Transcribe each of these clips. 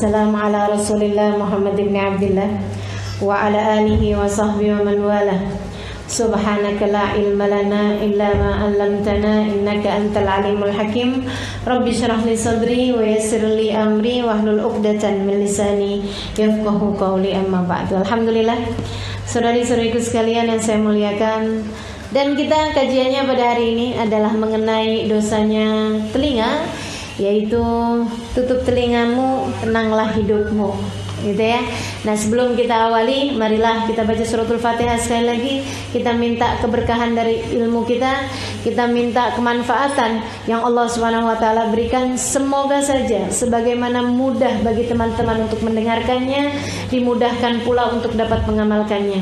wassalamu ala Rasulillah Muhammad ibn Abdillah wa ala alihi wa sahbihi wa man wala. Subhanaka la ilma lana illa ma 'allamtana innaka antal alimul hakim. Rabbi shrah li sadri wa yassir li amri wahlul 'uqdatam min lisani yafqahu qawli, amma ba'du. Alhamdulillah, saudari-saudariku sekalian yang saya muliakan, dan kita kajiannya pada hari ini adalah mengenai dosanya telinga, yaitu tutup telingamu, tenanglah hidupmu, gitu ya. Nah, sebelum kita awali, marilah kita baca suratul Fatihah sekali lagi. Kita minta keberkahan dari ilmu kita minta kemanfaatan yang Allah Subhanahu wa taala berikan. Semoga saja sebagaimana mudah bagi teman-teman untuk mendengarkannya, dimudahkan pula untuk dapat mengamalkannya.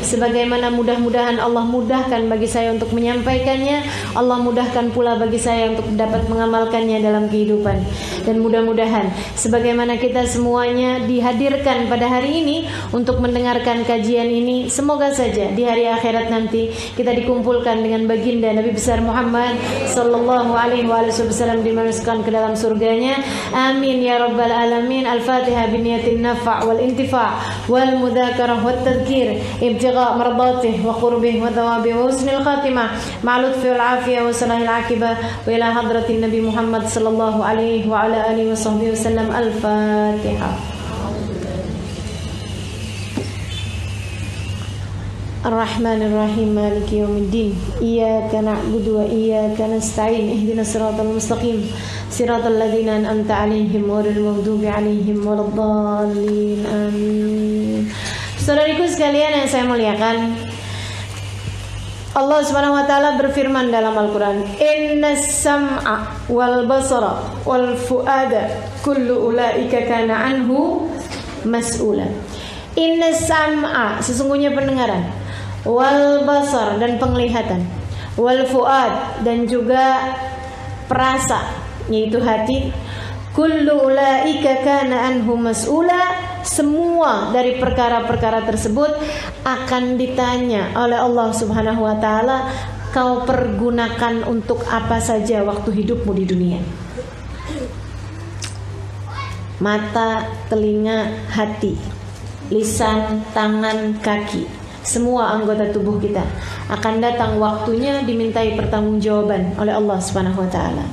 Sebagaimana mudah-mudahan Allah mudahkan bagi saya untuk menyampaikannya, Allah mudahkan pula bagi saya untuk dapat mengamalkannya dalam kehidupan. Dan mudah-mudahan sebagaimana kita semuanya dihadirkan pada hari ini untuk mendengarkan kajian ini, semoga saja di hari akhirat nanti kita dikumpulkan dengan baginda Nabi besar Muhammad sallallahu alaihi wasallam, dimasukkan ke dalam surganya. Amin ya rabbal alamin. Al-Fatihah biniyatin nafa' wal intifa' wal mudzakarah wat tadhkir ibtigha' mardatih wa qurbih wa thawabi wa husnil khatimah ma'al lutfi wal afiyah wa salahil aqibah wa ila hadratin Nabi Muhammad sallallahu alaihi wa ala alihi wa sahbihi wasallam. Al-Fatihah. Ar-Rahmanir-Rahim, Maliki yaumiddin. Iyyaka na'budu wa iyyaka nasta'in. Ihdinas siratal mustaqim. Siratal ladzina an'amta 'alaihim ghairil maghdubi 'alaihim waladdallin. Amin. Saudariku sekalian yang saya muliakan, Allah Subhanahu wa taala berfirman dalam Al-Qur'an, "Innas sam'a wal basara wal fuada kullu ulaika kana anhu mas'ula." Innas sam'a, sesungguhnya pendengaran, wal basar, dan penglihatan, wal fuad, dan juga perasa, yaitu hati, kullu ulaika kana anhu mas'ula, semua dari perkara-perkara tersebut akan ditanya oleh Allah Subhanahu wa taala, kau pergunakan untuk apa saja waktu hidupmu di dunia. Mata, telinga, hati, lisan, tangan, kaki, semua anggota tubuh kita akan datang waktunya dimintai pertanggungjawaban oleh Allah Subhanahu wa taala.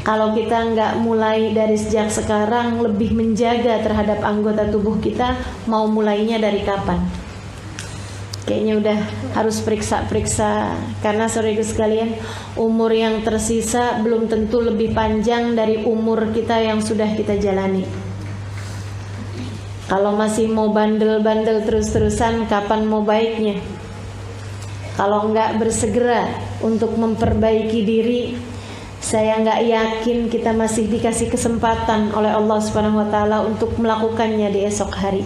Kalau kita nggak mulai dari sejak sekarang lebih menjaga terhadap anggota tubuh kita, mau mulainya dari kapan? Kayaknya udah harus periksa-periksa, karena saudara sekalian, umur yang tersisa belum tentu lebih panjang dari umur kita yang sudah kita jalani. Kalau masih mau bandel-bandel terus-terusan, kapan mau baiknya? Kalau enggak bersegera untuk memperbaiki diri, saya enggak yakin kita masih dikasih kesempatan oleh Allah Subhanahu wa taala untuk melakukannya di esok hari.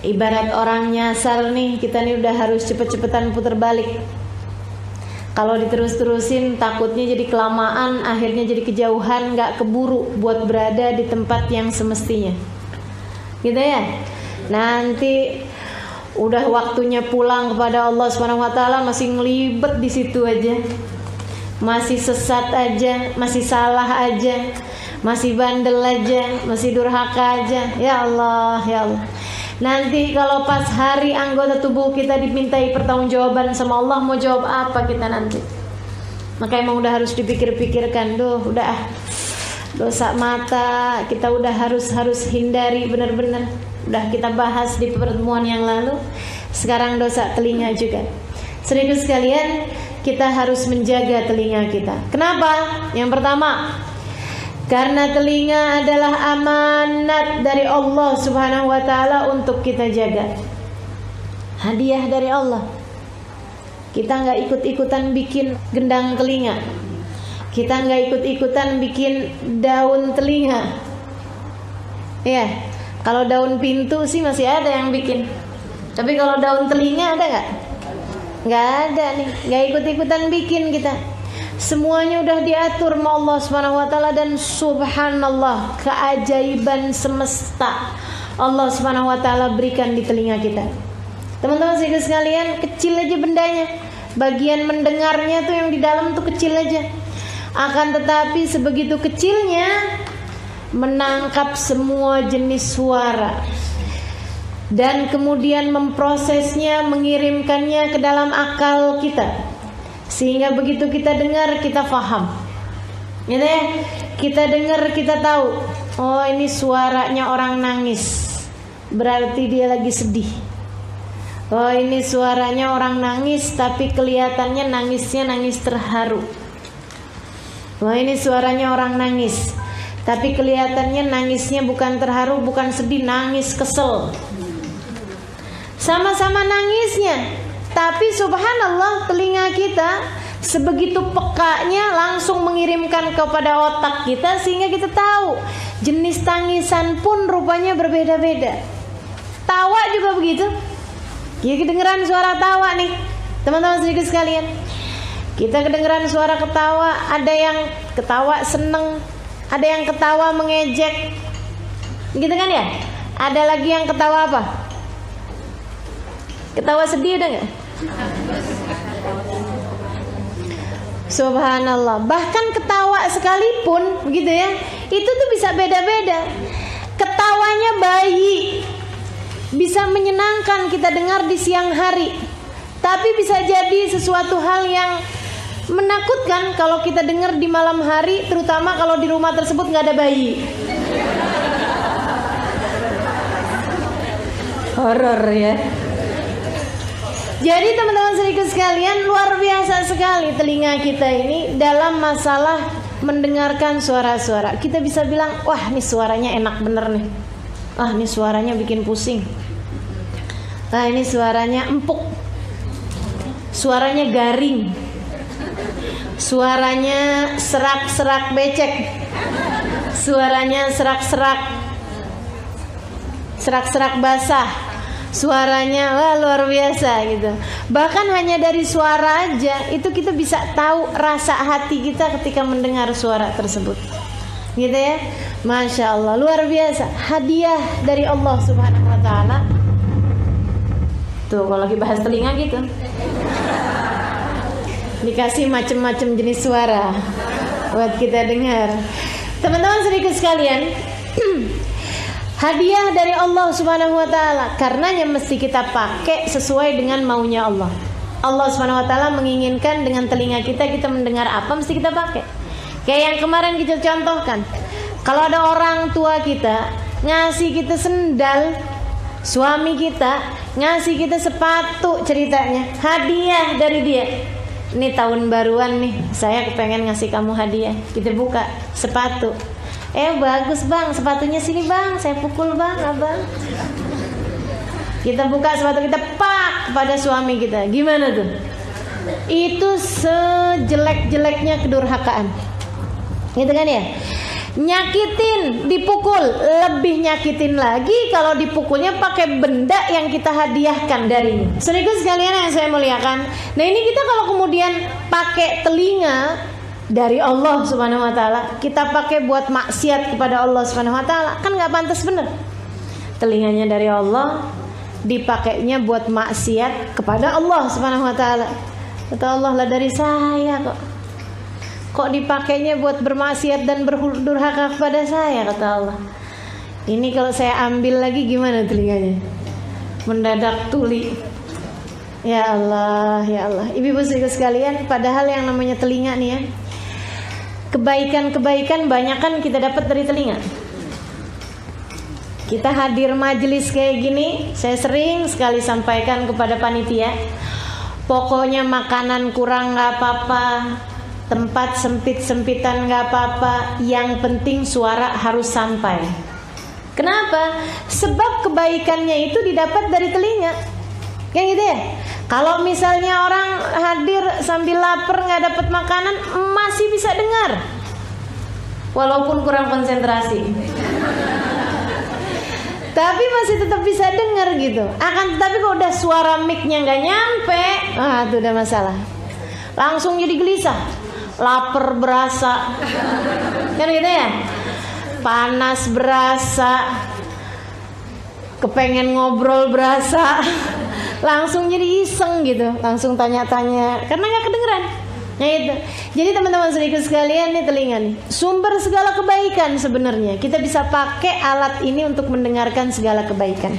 Ibarat orang nyasar nih, kita nih udah harus cepet-cepetan putar balik. Kalau diterus-terusin takutnya jadi kelamaan, akhirnya jadi kejauhan, gak keburu buat berada di tempat yang semestinya, gitu ya. Nanti udah waktunya pulang kepada Allah SWT, masih ngelibet di situ aja, masih sesat aja, masih salah aja, masih bandel aja, masih durhaka aja. Ya Allah, ya Allah. Nanti kalau pas hari anggota tubuh kita dimintai pertanggungjawaban sama Allah, mau jawab apa kita nanti? Maka emang udah harus dipikir-pikirkan. Udah dosa mata kita udah harus hindari benar-benar. Udah kita bahas di pertemuan yang lalu. Sekarang dosa telinga juga. Saudara sekalian, kita harus menjaga telinga kita. Kenapa? Yang pertama, karena telinga adalah amanat dari Allah Subhanahu wa taala untuk kita jaga. Hadiah dari Allah. Kita gak ikut-ikutan bikin gendang telinga. Kita gak ikut-ikutan bikin daun telinga. Ya, kalau daun pintu sih masih ada yang bikin. Tapi kalau daun telinga ada gak? Gak ada nih. Gak ikut-ikutan bikin kita. Semuanya udah diatur sama Allah Subhanahu wa taala, dan subhanallah, keajaiban semesta Allah Subhanahu wa taala berikan di telinga kita. Teman-teman sekalian, kecil aja bendanya. Bagian mendengarnya tuh yang di dalam tuh kecil aja. Akan tetapi sebegitu kecilnya menangkap semua jenis suara, dan kemudian memprosesnya, mengirimkannya ke dalam akal kita, sehingga begitu kita dengar kita paham, gitu ya. Kita dengar kita tahu, oh ini suaranya orang nangis, berarti dia lagi sedih. Oh ini suaranya orang nangis, tapi kelihatannya nangisnya nangis terharu. Oh ini suaranya orang nangis, tapi kelihatannya nangisnya bukan terharu, bukan sedih, nangis kesel. Sama-sama nangisnya, tapi subhanallah telinga kita sebegitu pekanya langsung mengirimkan kepada otak kita, sehingga kita tahu jenis tangisan pun rupanya berbeda-beda. Tawa juga begitu. Kita kedengeran suara tawa nih, teman-teman sedikit sekalian. Kita kedengeran suara ketawa, ada yang ketawa seneng, ada yang ketawa mengejek, gitu kan ya? Ada lagi yang ketawa apa? Ketawa sedih, ada nggak? Subhanallah. Bahkan ketawa sekalipun, begitu ya, itu tuh bisa beda-beda. Ketawanya bayi bisa menyenangkan kita dengar di siang hari, tapi bisa jadi sesuatu hal yang menakutkan kalau kita dengar di malam hari, terutama kalau di rumah tersebut nggak ada bayi. Horor ya. Jadi teman-teman sedikit sekalian, luar biasa sekali telinga kita ini dalam masalah mendengarkan suara-suara. Kita bisa bilang, wah ini suaranya enak bener nih. Ah ini suaranya bikin pusing. Ah ini suaranya empuk. Suaranya garing. Suaranya serak-serak becek. Suaranya serak-serak basah. Suaranya wah luar biasa gitu. Bahkan hanya dari suara aja itu kita bisa tahu rasa hati kita ketika mendengar suara tersebut, gitu ya. Masya Allah, luar biasa. Hadiah dari Allah Subhanahu Wa Taala. Tuh kalau lagi bahas telinga gitu, dikasih macam-macam jenis suara buat kita dengar. Teman-teman sedikit sekalian, hadiah dari Allah Subhanahu Wa Taala, karenanya mesti kita pakai sesuai dengan maunya Allah. Allah Subhanahu Wa Taala menginginkan dengan telinga kita mendengar apa, mesti kita pakai. Kayak yang kemarin kita contohkan, kalau ada orang tua kita ngasih kita sendal, suami kita ngasih kita sepatu, ceritanya hadiah dari dia. Ini tahun baruan nih, saya kepengen ngasih kamu hadiah. Kita buka sepatu. Bagus bang, sepatunya sini bang, saya pukul bang, abang. Kita buka sepatu kita, pak, pada suami kita. Gimana tuh? Itu sejelek-jeleknya kedurhakaan, gitu kan ya? Nyakitin, dipukul, lebih nyakitin lagi kalau dipukulnya pakai benda yang kita hadiahkan darinya. Sedikit sekalian yang saya muliakan. Nah ini kita kalau kemudian pakai telinga dari Allah Subhanahu Wa Taala, kita pakai buat maksiat kepada Allah Subhanahu Wa Taala, kan nggak pantas bener. Telinganya dari Allah, dipakainya buat maksiat kepada Allah Subhanahu Wa Taala. Kata Allah, lah dari saya kok dipakainya buat bermaksiat dan berdurhaka kepada saya, kata Allah. Ini kalau saya ambil lagi gimana telinganya? Mendadak tuli. Ya Allah, ya Allah. Ibu-ibu sekalian, padahal yang namanya telinga nih ya, kebaikan-kebaikan banyak kan kita dapat dari telinga. Kita hadir majelis kayak gini, saya sering sekali sampaikan kepada panitia, pokoknya makanan kurang gak apa-apa, tempat sempit-sempitan gak apa-apa, yang penting suara harus sampai. Kenapa? Sebab kebaikannya itu didapat dari telinga, kayak gitu ya. Kalau misalnya orang hadir sambil lapar gak dapat makanan, masih bisa dengar walaupun kurang konsentrasi, tapi masih tetap bisa dengar gitu. Akan tetapi kalau udah suara mic-nya gak nyampe, itu udah masalah. Langsung jadi gelisah, lapar berasa, kan gitu ya, panas berasa, kepengen ngobrol berasa, langsung jadi iseng gitu, langsung tanya-tanya karena nggak kedengeran. Nah itu. Jadi teman-teman saudaraku sekalian, nih telinga nih sumber segala kebaikan sebenarnya. Kita bisa pakai alat ini untuk mendengarkan segala kebaikan.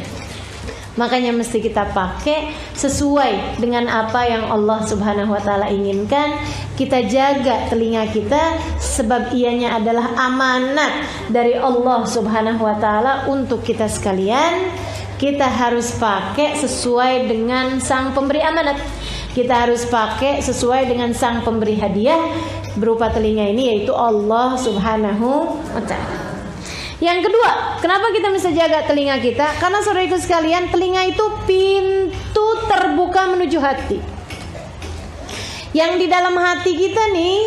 Makanya mesti kita pakai sesuai dengan apa yang Allah Subhanahu wa taala inginkan. Kita jaga telinga kita sebab ianya adalah amanat dari Allah Subhanahu wa taala untuk kita sekalian. Kita harus pakai sesuai dengan sang pemberi amanat. Kita harus pakai sesuai dengan sang pemberi hadiah berupa telinga ini, yaitu Allah Subhanahu wa ta'ala. Yang kedua, kenapa kita bisa jaga telinga kita? Karena saudaraku sekalian, telinga itu pintu terbuka menuju hati. Yang di dalam hati kita nih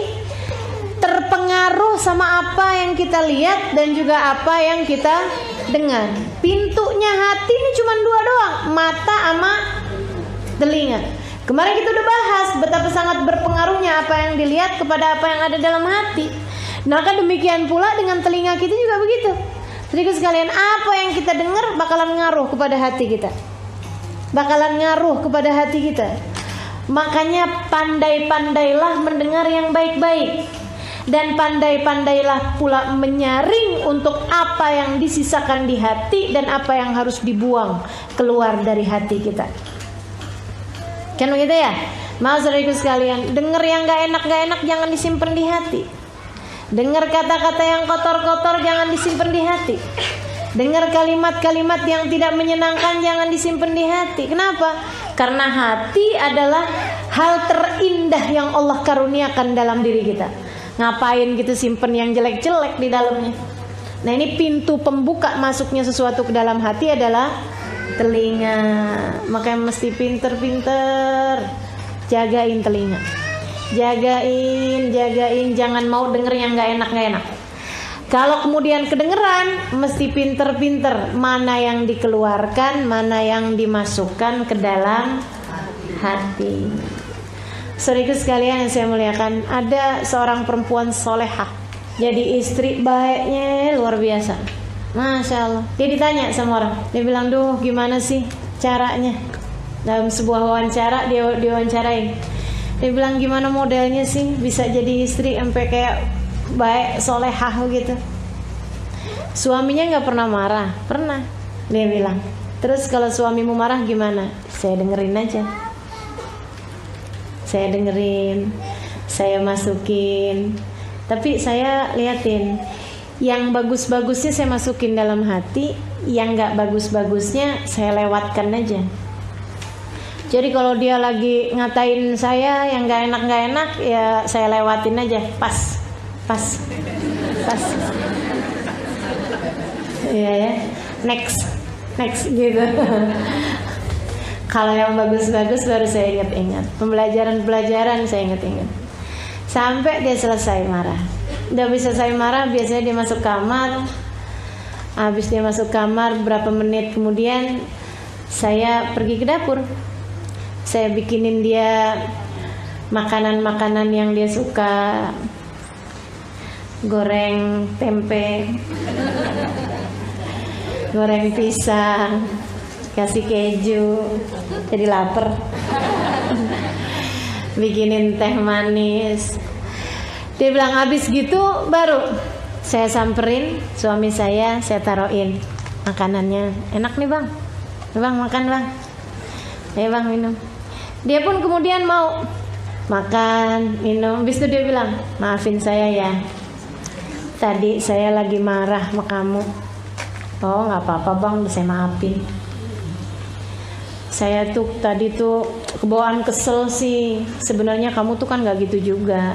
terpengaruh sama apa yang kita lihat dan juga apa yang kita dengar. Pintunya hati ini cuma dua doang, mata sama telinga. Kemarin kita udah bahas betapa sangat berpengaruhnya apa yang dilihat kepada apa yang ada dalam hati. Nah kan demikian pula dengan telinga kita juga begitu. Jadi sekalian, apa yang kita dengar bakalan ngaruh kepada hati kita, bakalan ngaruh kepada hati kita. Makanya pandai-pandailah mendengar yang baik-baik, dan pandai-pandailah pula menyaring untuk apa yang disisakan di hati dan apa yang harus dibuang keluar dari hati kita. Kan begitu ya? Mau saudaraku sekalian, dengar yang gak enak jangan disimpan di hati. Dengar kata-kata yang kotor-kotor jangan disimpan di hati. Dengar kalimat-kalimat yang tidak menyenangkan jangan disimpan di hati. Kenapa? Karena hati adalah hal terindah yang Allah karuniakan dalam diri kita. Ngapain gitu simpen yang jelek-jelek di dalamnya? Nah ini pintu pembuka masuknya sesuatu ke dalam hati adalah telinga. Makanya mesti pinter-pinter jagain telinga. Jagain, jangan mau denger yang gak enak. Kalau kemudian kedengeran, mesti pinter-pinter mana yang dikeluarkan, mana yang dimasukkan ke dalam hati. Saudaraku sekalian yang saya muliakan, ada seorang perempuan solehah, jadi istri baiknya luar biasa, Masya Allah. Dia ditanya sama orang, dia bilang, duh gimana sih caranya? Dalam sebuah wawancara dia wawancarain. Dia bilang, gimana modelnya sih bisa jadi istri sampai kayak baik solehah gitu? Suaminya nggak pernah marah. Pernah, dia bilang. Terus kalau suamimu marah gimana? Saya dengerin aja. Saya dengerin, saya masukin. Tapi saya liatin, yang bagus-bagusnya saya masukin dalam hati, yang nggak bagus-bagusnya saya lewatkan aja. Jadi kalau dia lagi ngatain saya yang gak enak ya saya lewatin aja, pas. Iya ya, next gitu. Kalau yang bagus-bagus baru saya ingat. Pembelajaran saya ingat. Sampai dia selesai marah. Udah bisa selesai marah, biasanya dia masuk kamar. Habis dia masuk kamar, berapa menit kemudian saya pergi ke dapur. Saya bikinin dia makanan-makanan yang dia suka. Goreng tempe, goreng pisang, kasih keju, jadi lapar. Bikinin teh manis. Dia bilang habis gitu baru saya samperin suami saya taruhin makanannya. Enak nih bang, makan bang. Ayo bang minum. Dia pun kemudian mau makan, minum. Habis itu dia bilang, maafin saya ya, tadi saya lagi marah sama kamu. Oh gak apa-apa bang, saya maafin. Saya tuh tadi tuh kebawaan kesel sih. Sebenarnya kamu tuh kan gak gitu juga.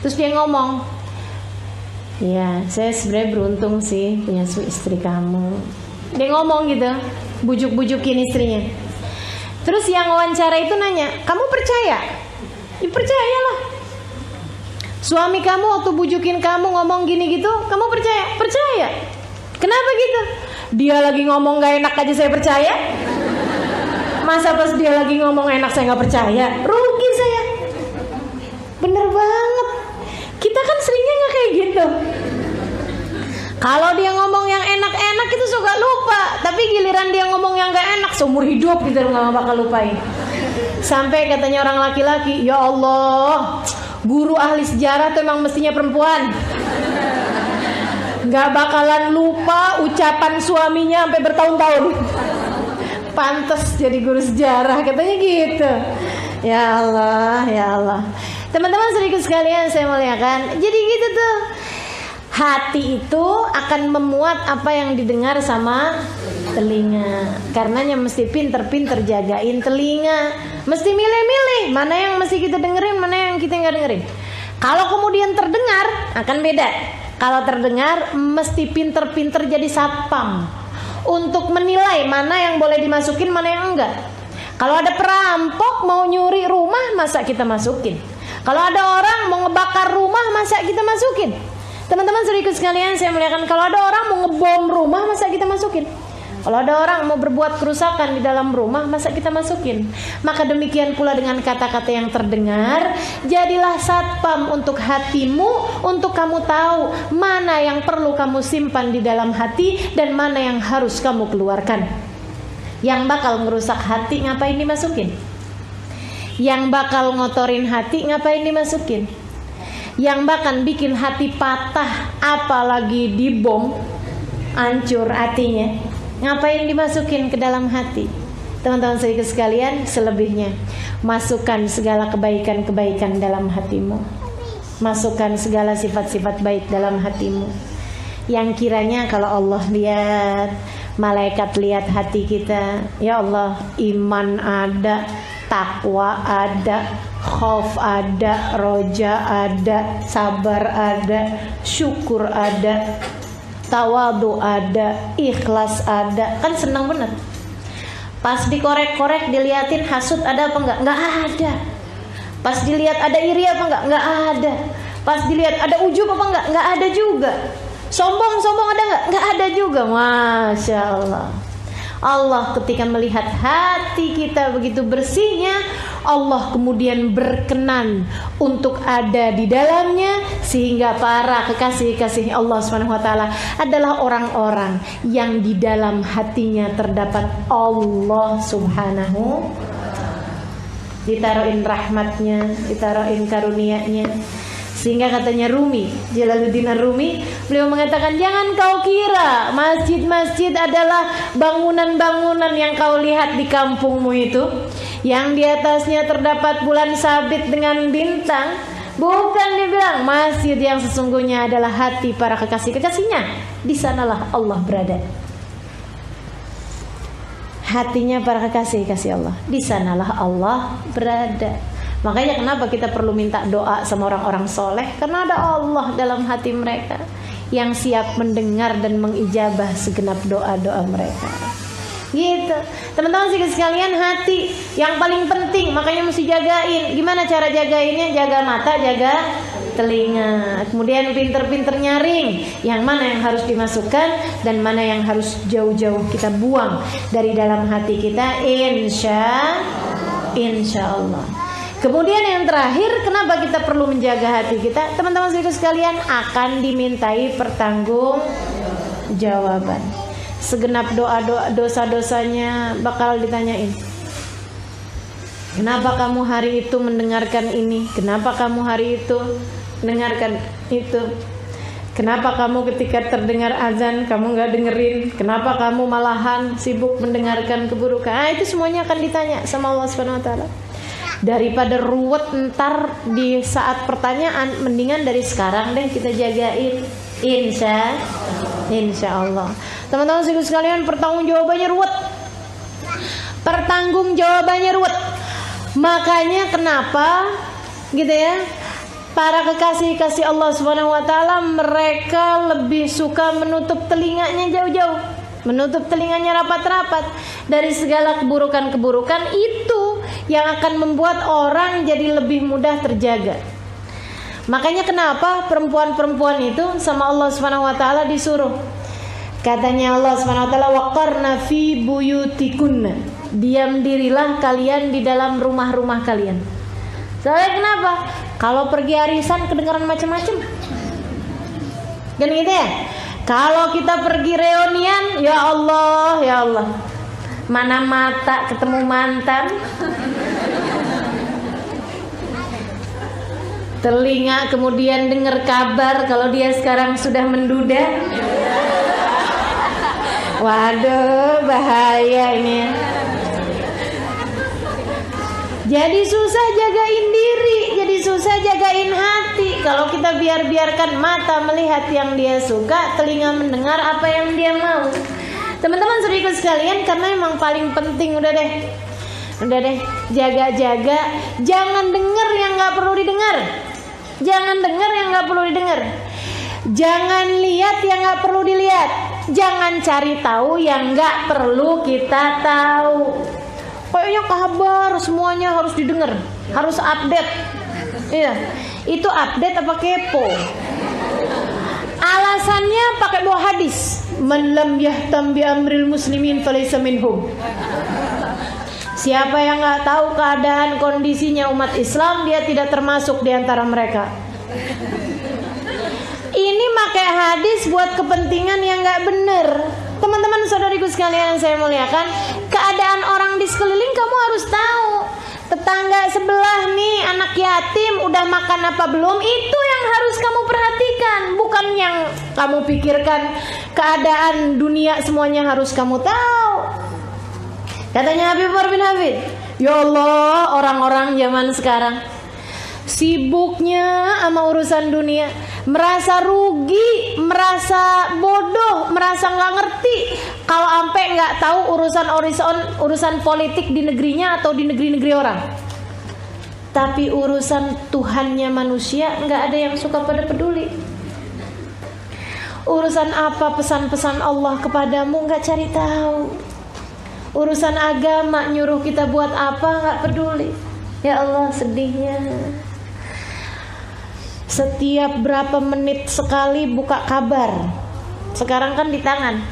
Terus dia ngomong, ya saya sebenarnya beruntung sih punya istri kamu. Dia ngomong gitu, bujuk-bujukin istrinya. Terus yang wawancara itu nanya, kamu percaya? Ya percayalah. Suami kamu waktu bujukin kamu ngomong gini gitu, kamu percaya? Percaya. Kenapa gitu? Dia lagi ngomong gak enak aja saya percaya. Masa pas dia lagi ngomong enak saya gak percaya? Rugi saya. Bener banget. Kita kan seringnya gak kayak gitu. Kalau dia ngomong yang enak-enak itu suka lupa. Tapi giliran dia ngomong yang gak enak, seumur hidup gitu gak bakal lupain. Sampai katanya orang laki-laki, ya Allah, Guru ahli sejarah tuh emang mestinya perempuan. Nggak bakalan lupa ucapan suaminya sampai bertahun-tahun. Pantes jadi guru sejarah, katanya gitu. Ya Allah, ya Allah. Teman-teman sedikit sekalian saya muliakan. Jadi gitu tuh. Hati itu akan memuat apa yang didengar sama telinga. Karenanya mesti pinter-pinter jagain telinga. Mesti milih-milih mana yang mesti kita dengerin, mana yang kita nggak dengerin. Kalau kemudian terdengar akan beda. Kalau terdengar mesti pinter-pinter jadi satpam untuk menilai mana yang boleh dimasukin, mana yang enggak. Kalau ada perampok mau nyuri rumah, masa kita masukin? Kalau ada orang mau ngebakar rumah, masa kita masukin? Teman-teman sedikit sekalian saya muliakan, kalau ada orang mau ngebom rumah, masa kita masukin? Kalau ada orang mau berbuat kerusakan di dalam rumah, masa kita masukin? Maka demikian pula dengan kata-kata yang terdengar, jadilah satpam untuk hatimu, untuk kamu tahu mana yang perlu kamu simpan di dalam hati dan mana yang harus kamu keluarkan. Yang bakal ngerusak hati ngapain dimasukin? Yang bakal ngotorin hati ngapain dimasukin? Yang bahkan bikin hati patah, apalagi dibom, hancur hatinya, ngapain dimasukin ke dalam hati? Teman-teman sedikit sekalian, selebihnya masukkan segala kebaikan-kebaikan dalam hatimu. Masukkan segala sifat-sifat baik dalam hatimu. Yang kiranya kalau Allah lihat, malaikat lihat hati kita, ya Allah, iman ada, takwa ada, khauf ada, roja ada, sabar ada, syukur ada, tawadu ada, ikhlas ada. Kan senang bener. Pas dikorek-korek diliatin hasud ada apa enggak? Enggak ada. Pas dilihat ada iri apa enggak? Enggak ada. Pas dilihat ada ujub apa enggak? Enggak ada juga. Sombong ada enggak? Enggak ada juga. Masya Allah. Allah ketika melihat hati kita begitu bersihnya, Allah kemudian berkenan untuk ada di dalamnya, sehingga para kekasih-kekasih Allah SWT adalah orang-orang yang di dalam hatinya terdapat Allah Subhanahu, ditaruhin rahmatnya, ditaruhin karunia-Nya. Sehingga katanya Rumi, Jalaluddin Ar-Rumi, beliau mengatakan, jangan kau kira masjid-masjid adalah bangunan-bangunan yang kau lihat di kampungmu itu, yang di atasnya terdapat bulan sabit dengan bintang. Bukan, dia bilang, masjid yang sesungguhnya adalah hati para kekasih-kekasihnya. Di sanalah Allah berada. Hatinya para kekasih-kekasih Allah, di sanalah Allah berada. Makanya kenapa kita perlu minta doa sama orang-orang soleh? Karena ada Allah dalam hati mereka yang siap mendengar dan mengijabah segenap doa-doa mereka. Gitu. Teman-teman sekalian, hati yang paling penting, makanya mesti jagain. Gimana cara jagainnya? Jaga mata, jaga telinga. Kemudian pinter-pinter nyaring yang mana yang harus dimasukkan dan mana yang harus jauh-jauh kita buang dari dalam hati kita. Insya Allah. Kemudian yang terakhir, kenapa kita perlu menjaga hati kita? Teman-teman sekalian, akan dimintai pertanggungjawaban. Segenap doa-doa, dosa-dosanya bakal ditanyain. Kenapa kamu hari itu mendengarkan ini? Kenapa kamu hari itu mendengarkan itu? Kenapa kamu ketika terdengar azan kamu gak dengerin? Kenapa kamu malahan sibuk mendengarkan keburukan? Itu semuanya akan ditanya sama Allah Subhanahu Wa Taala. Daripada ruwet ntar di saat pertanyaan, mendingan dari sekarang deh kita jagain. Insya Allah. Teman-teman sekalian, pertanggungjawabannya ruwet. Makanya kenapa gitu ya, para kekasih-kasih Allah Subhanahu Wa Taala mereka lebih suka menutup telinganya jauh-jauh, menutup telinganya rapat-rapat dari segala keburukan-keburukan itu yang akan membuat orang jadi lebih mudah terjaga. Makanya kenapa perempuan-perempuan itu sama Allah Subhanahu Wa Taala disuruh, katanya Allah Subhanahu Wa Taala, waqarna fi buyutikunna, diam dirilah kalian di dalam rumah-rumah kalian. Soalnya kenapa? Kalau pergi arisan kedengaran macam-macam, kan gitu ya. Kalau kita pergi reunian, ya Allah, mana mata ketemu mantan. Telinga kemudian dengar kabar kalau dia sekarang sudah menduda. Waduh, bahaya ini ya. Jadi susah jagain diri, jadi susah jagain hati. Kalau kita biarkan mata melihat yang dia suka, telinga mendengar apa yang dia mau. Teman-teman saudaraku sekalian, karena emang paling penting udah deh, jaga-jaga. Jangan dengar yang nggak perlu didengar. Jangan dengar yang nggak perlu didengar. Jangan lihat yang nggak perlu dilihat. Jangan cari tahu yang nggak perlu kita tahu. Kayaknya kabar semuanya harus didengar, harus update. Iya, itu update apa kepo? Alasannya pakai dua hadis. Man lam yahtam bi amril muslimin falaysa minhum. Siapa yang nggak tahu keadaan kondisinya umat Islam, dia tidak termasuk di antara mereka. Ini pakai hadis buat kepentingan yang nggak benar. Teman-teman saudariku sekalian yang saya muliakan, keadaan orang di sekeliling kamu harus tahu. Tetangga sebelah nih anak yatim udah makan apa belum, itu yang harus kamu perhatikan, bukan yang kamu pikirkan. Keadaan dunia semuanya harus kamu tahu. Katanya Habib Umar bin Habib, ya Allah, orang-orang zaman sekarang sibuknya sama urusan dunia, merasa rugi, merasa bodoh, merasa nggak ngerti kalau sampai nggak tahu urusan politik di negerinya atau di negeri-negeri orang. Tapi urusan Tuhannya manusia nggak ada yang suka pada peduli. Urusan apa pesan-pesan Allah kepadamu nggak cari tahu. Urusan agama nyuruh kita buat apa nggak peduli. Ya Allah, sedihnya. Setiap berapa menit sekali buka kabar. Sekarang kan di tangan.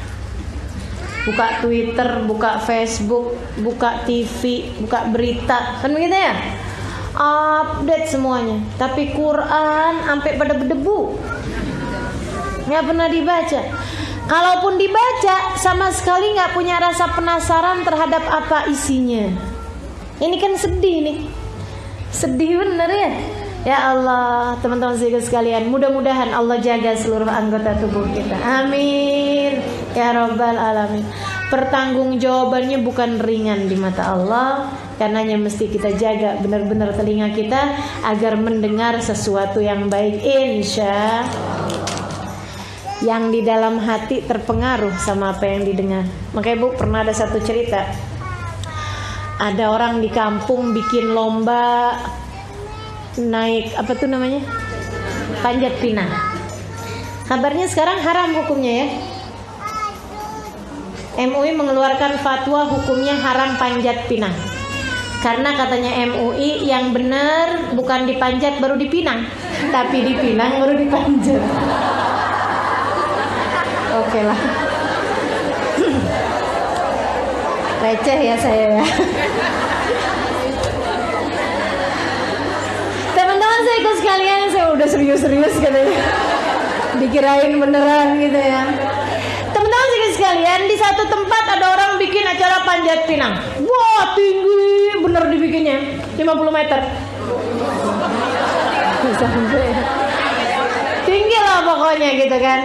Buka Twitter, buka Facebook, buka TV, buka berita. Kan begitu ya? Update semuanya. Tapi Quran sampai pada berdebu, nggak pernah dibaca. Kalaupun dibaca, sama sekali nggak punya rasa penasaran terhadap apa isinya. Ini kan sedih nih. Sedih bener ya. Ya Allah, teman-teman sekalian, mudah-mudahan Allah jaga seluruh anggota tubuh kita. Amin ya rabbal alamin. Pertanggungjawabannya bukan ringan di mata Allah. Karenanya mesti kita jaga benar-benar telinga kita agar mendengar sesuatu yang baik, insya Allah. Yang di dalam hati terpengaruh sama apa yang didengar. Makanya Bu, pernah ada satu cerita. Ada orang di kampung bikin lomba naik apa tuh namanya, panjat pinang. Kabarnya sekarang haram hukumnya ya. MUI mengeluarkan fatwa hukumnya haram panjat pinang. Karena katanya MUI yang benar bukan dipanjat baru dipinang, tapi dipinang baru dipanjat. Oke lah. Receh ya saya ya. Teman-teman saya ikut sekalian, saya udah serius-serius katanya. Dikirain beneran gitu ya. Teman-teman saya ikut sekalian, di satu tempat ada orang bikin acara panjat pinang. Wah, tinggi bener dibikinnya, 50 meter. Sampai tinggi lah pokoknya gitu kan.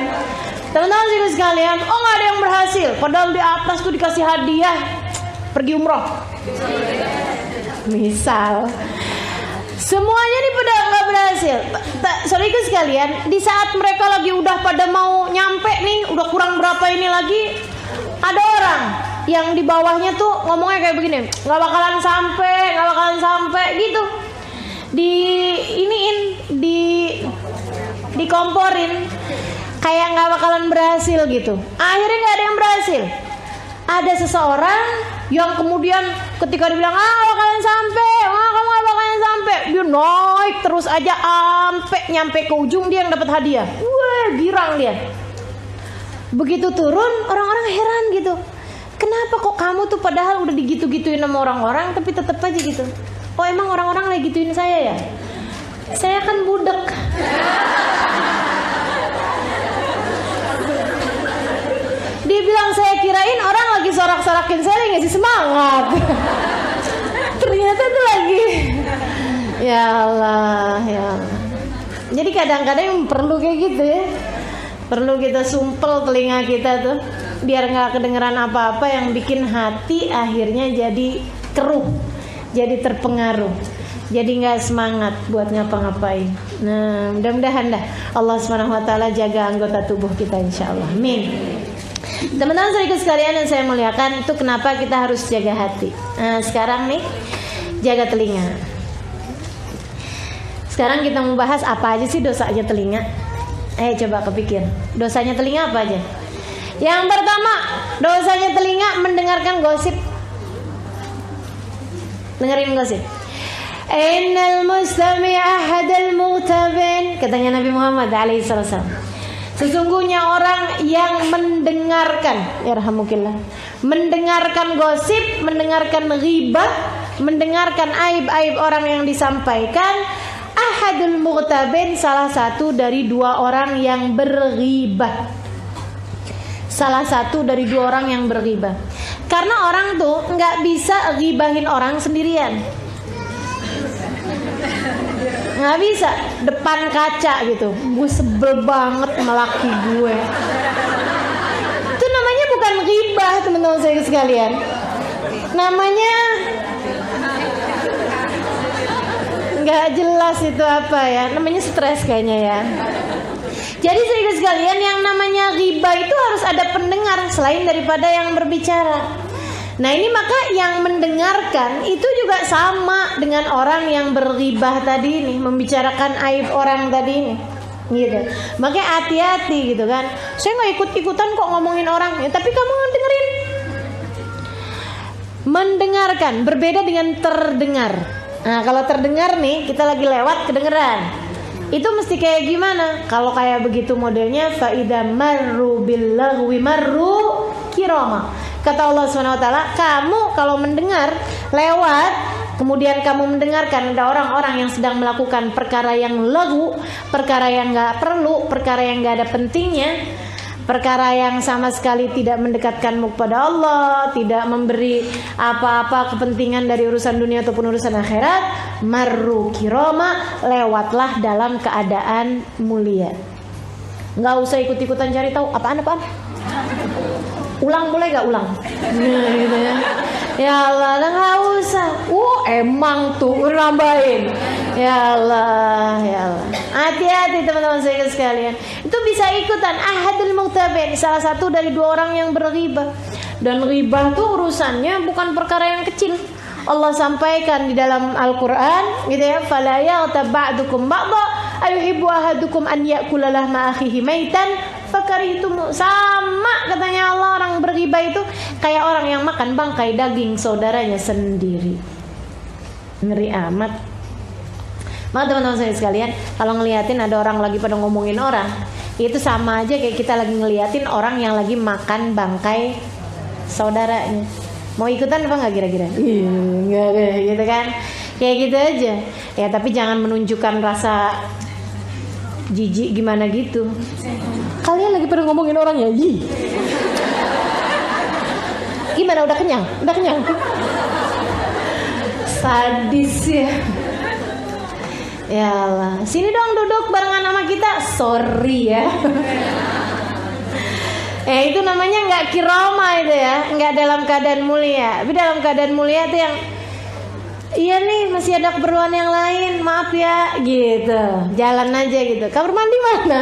Teman-teman saya ikut sekalian, oh nggak ada yang berhasil. Padahal di atas tuh dikasih hadiah pergi umroh. Misal semuanya nih pada nggak berhasil. Saudaraku sekalian, di saat mereka lagi udah pada mau nyampe nih, udah kurang berapa ini lagi, ada orang yang di bawahnya tuh ngomongnya kayak begini, nggak bakalan sampai gitu. Dikomporin kayak nggak bakalan berhasil gitu. Akhirnya nggak ada yang berhasil. Ada seseorang yang kemudian ketika dibilang kamu nggak bakalan sampai, dia naik terus aja sampai nyampe ke ujung, dia yang dapat hadiah. Wah, girang dia. Begitu turun, orang-orang heran gitu. Kenapa kok kamu tuh padahal udah digitu-gituin sama orang-orang tapi tetap aja gitu. Oh, emang orang-orang lagi gituin saya ya? Saya kan budek. Dia bilang, saya kirain orang lagi sorak-sorakin saya, lagi ngasih semangat. Ternyata tuh lagi. Ya Allah, ya Allah. Jadi kadang-kadang perlu kayak gitu ya. Perlu kita sumpel telinga kita tuh biar nggak kedengeran apa-apa yang bikin hati akhirnya jadi keruh, jadi terpengaruh, jadi nggak semangat buat ngapa-ngapain. Nah, mudah-mudahan dah Allah SWT jaga anggota tubuh kita, insyaallah. Amin. Teman-teman saudaraku sekalian yang saya muliakan, itu kenapa kita harus jaga hati. Nah, sekarang nih jaga telinga. Sekarang kita mau bahas apa aja sih dosanya telinga. Coba kepikir, dosanya telinga apa aja? Yang pertama, dosanya telinga mendengarkan gosip. Dengerin gosip. Innal mustami'a hadal mughtabin, katanya Nabi Muhammad alaihissalam. Sesungguhnya orang yang mendengarkan, yarhamukillah, mendengarkan gosip, mendengarkan ghibah, mendengarkan aib-aib orang yang disampaikan, ahadul mughtabin, salah satu dari dua orang yang berghibah. Salah satu dari dua orang yang berghibah. Karena orang tuh nggak bisa ghibahin orang sendirian. Nggak bisa depan kaca gitu, gue sebel banget sama laki gue. Itu namanya bukan ghibah, teman-teman saya sekalian. Namanya nggak jelas itu apa ya, namanya stres kayaknya ya. Jadi saudara sekalian, yang namanya ghibah itu harus ada pendengar selain daripada yang berbicara. Nah ini maka yang mendengarkan itu juga sama dengan orang yang berghibah tadi ini, membicarakan aib orang tadi ini, gitu. Makanya hati-hati gitu kan. Saya nggak ikut-ikutan kok ngomongin orang, ya, tapi kamu dengerin. Mendengarkan berbeda dengan terdengar. Nah kalau terdengar nih, kita lagi lewat kedengeran. Itu mesti kayak gimana? Kalau kayak begitu modelnya, faida marru billaghwi marru kirama. Kata Allah SWT, kamu kalau mendengar lewat, kemudian kamu mendengarkan ada orang-orang yang sedang melakukan perkara yang lagu, perkara yang gak perlu, perkara yang gak ada pentingnya, perkara yang sama sekali tidak mendekatkanmu kepada Allah, tidak memberi apa-apa kepentingan dari urusan dunia ataupun urusan akhirat, marru kirama, lewatlah dalam keadaan mulia. Gak usah ikut-ikutan cari tahu apaan-apaan. Ulang boleh gak ulang? Nah, gitu ya. Ya Allah, nggak usah. Emang tuh nambahin. Ya Allah, ya Allah. Hati-hati teman-teman saya sekalian. Itu bisa ikutan ahadul mughtabin, salah satu dari dua orang yang berghibah. Dan ghibah tuh urusannya bukan perkara yang kecil. Allah sampaikan di dalam Al-Qur'an, gitu ya. Fala yaghtab ba'dukum ba'dha ayuhibbu ahadukum an ya'kula lahma akhihi maitan fakaritum. Sama katanya Allah, orang berghibah itu kayak orang yang makan bangkai daging saudaranya sendiri. Ngeri amat. Maka teman-teman saya sekalian, kalau ngeliatin ada orang lagi pada ngomongin orang, itu sama aja kayak kita lagi ngeliatin orang yang lagi makan bangkai saudaranya. Mau ikutan apa nggak kira-kira? Nggak deh, gitu kan? Kayak gitu aja. Ya tapi jangan menunjukkan rasa jijik gimana gitu. Kalian lagi pada ngomongin orang ya? Gimana, udah kenyang? Udah kenyang? Sadis ya. Ya Allah, sini dong duduk barengan sama kita. Sorry ya. Itu namanya nggak kiroma itu ya, nggak dalam keadaan mulia. Tapi dalam keadaan mulia itu yang iya nih masih ada keperluan yang lain, maaf ya, gitu. Jalan aja gitu. Kamar mandi mana?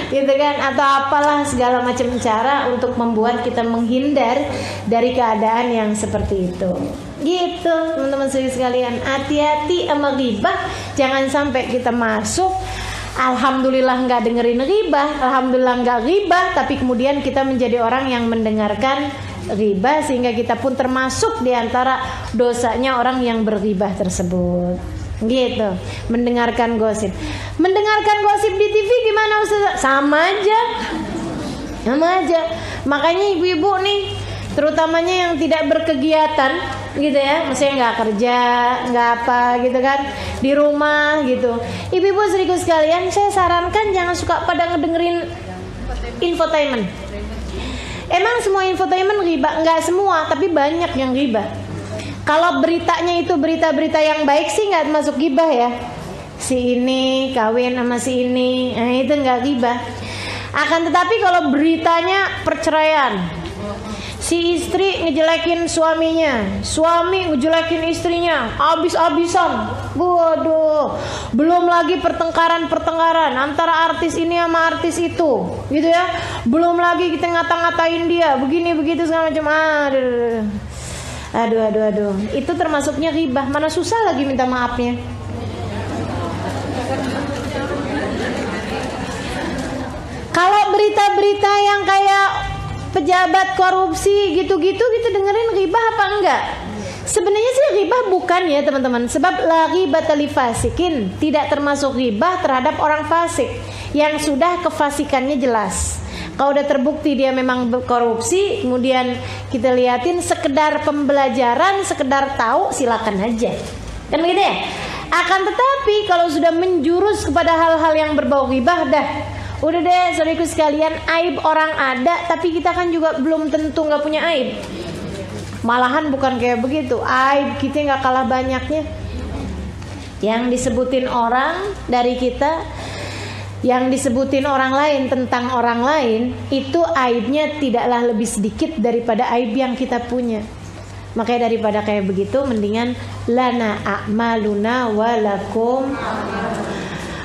Gitu kan? Atau apalah segala macam cara untuk membuat kita menghindar dari keadaan yang seperti itu. Gitu, teman-teman sekalian. Hati-hati sama ghibah. Jangan sampai kita masuk, alhamdulillah nggak dengerin ghibah, alhamdulillah nggak ghibah, tapi kemudian kita menjadi orang yang mendengarkan ghibah, sehingga kita pun termasuk di antara dosanya orang yang berghibah tersebut. Gitu, mendengarkan gosip. Mendengarkan gosip di TV gimana Ustaz? Sama aja. Sama aja. Makanya ibu-ibu nih, terutamanya yang tidak berkegiatan gitu ya, maksudnya nggak kerja, nggak apa gitu kan, di rumah gitu. Ibu-ibu saudaraku sekalian, saya sarankan jangan suka pada ngedengerin infotainment. Emang semua infotainment ghibah? Nggak semua, tapi banyak yang ghibah. Kalau beritanya itu berita-berita yang baik sih nggak masuk ghibah ya. si ini kawin sama si ini, nah itu nggak ghibah. Akan tetapi kalau beritanya perceraian, si istri ngejelekin suaminya, suami ngejelekin istrinya, abis-abisan, waduh, belum lagi pertengkaran antara artis ini sama artis itu, gitu ya, belum lagi kita ngata-ngatain dia, begini begitu segala macam, aduh, itu termasuknya ghibah, mana susah lagi minta maafnya. Kalau berita-berita yang kayak pejabat korupsi gitu-gitu kita dengerin ghibah apa enggak? Sebenarnya sih ghibah bukan ya teman-teman, sebab la ghibata li fasikin, tidak termasuk ghibah terhadap orang fasik yang sudah kefasikannya jelas. Kalau udah terbukti dia memang korupsi, kemudian kita liatin sekedar pembelajaran, sekedar tahu, silakan aja. Kan begitu ya? Akan tetapi kalau sudah menjurus kepada hal-hal yang berbau ghibah, dah udah deh saudariku sekalian, aib orang ada, tapi kita kan juga belum tentu nggak punya aib. Malahan bukan kayak begitu, aib kita nggak kalah banyaknya. Yang disebutin orang dari kita, yang disebutin orang lain tentang orang lain, itu aibnya tidaklah lebih sedikit daripada aib yang kita punya. Makanya daripada kayak begitu, mendingan lana a'maluna walakum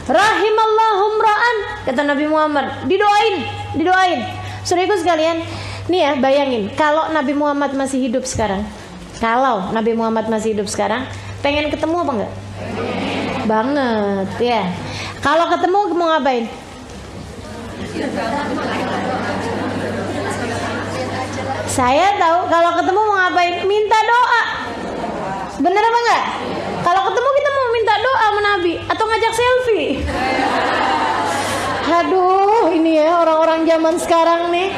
rahimallahum ra'an, kata Nabi Muhammad, didoain. Saudaraku sekalian, nih ya, bayangin kalau Nabi Muhammad masih hidup sekarang, pengen ketemu apa enggak? Banget ya. Kalau ketemu mau ngapain? Saya tahu kalau ketemu mau ngapain? Minta doa. Bener apa enggak? Kalau ketemu kita mau minta doa sama Nabi atau ngajak selfie. Aduh, ini ya orang-orang zaman sekarang nih,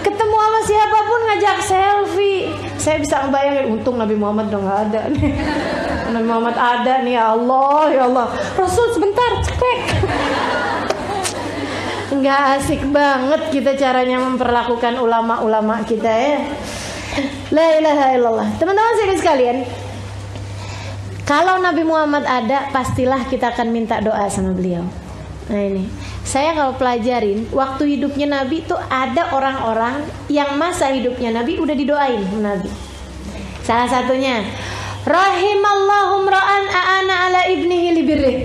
ketemu sama siapapun ngajak selfie. Saya bisa ngebayangin, untung Nabi Muhammad udah nggak ada nih. Nabi Muhammad ada nih, ya Allah. Rasul sebentar, cekek. Nggak asik banget kita caranya memperlakukan ulama-ulama kita ya. La ilaha illallah. Teman-teman sekalian, kalau Nabi Muhammad ada, pastilah kita akan minta doa sama beliau. Nah ini, saya kalau pelajarin waktu hidupnya Nabi tuh ada orang-orang yang masa hidupnya Nabi udah didoain Nabi. Salah satunya, rahimallahum ra'an a'ana ala ibnihi libirrih.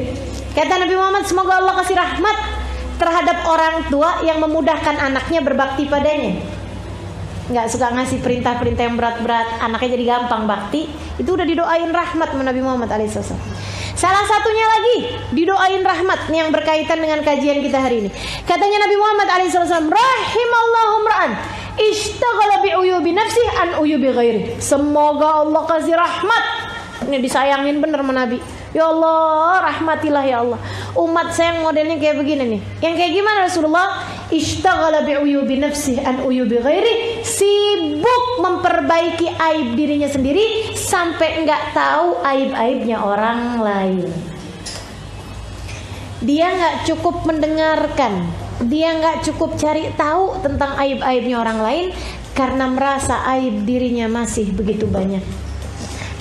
Kata Nabi Muhammad, semoga Allah kasih rahmat terhadap orang tua yang memudahkan anaknya berbakti padanya. Nggak suka ngasih perintah-perintah yang berat-berat, anaknya jadi gampang bakti. Itu udah didoain rahmat Nabi Muhammad alaihissalam. Salah satunya lagi didoain rahmat nih yang berkaitan dengan kajian kita hari ini. Katanya Nabi Muhammad alaihissalam, rahimallahum ra'an ishtaghala bi uyubi nafsi an uyubi ghairi. Semoga Allah kasih rahmat. Ini disayangin bener sama Nabi. Ya Allah, rahmatilah ya Allah. Umat saya yang modelnya kayak begini nih. Yang kayak gimana Rasulullah? Ishtaghala bi uyubi nafsi an uyubi ghairi. Sibuk memperbaiki aib dirinya sendiri sampai enggak tahu aib-aibnya orang lain. Dia enggak cukup mendengarkan, dia enggak cukup cari tahu tentang aib-aibnya orang lain karena merasa aib dirinya masih begitu banyak.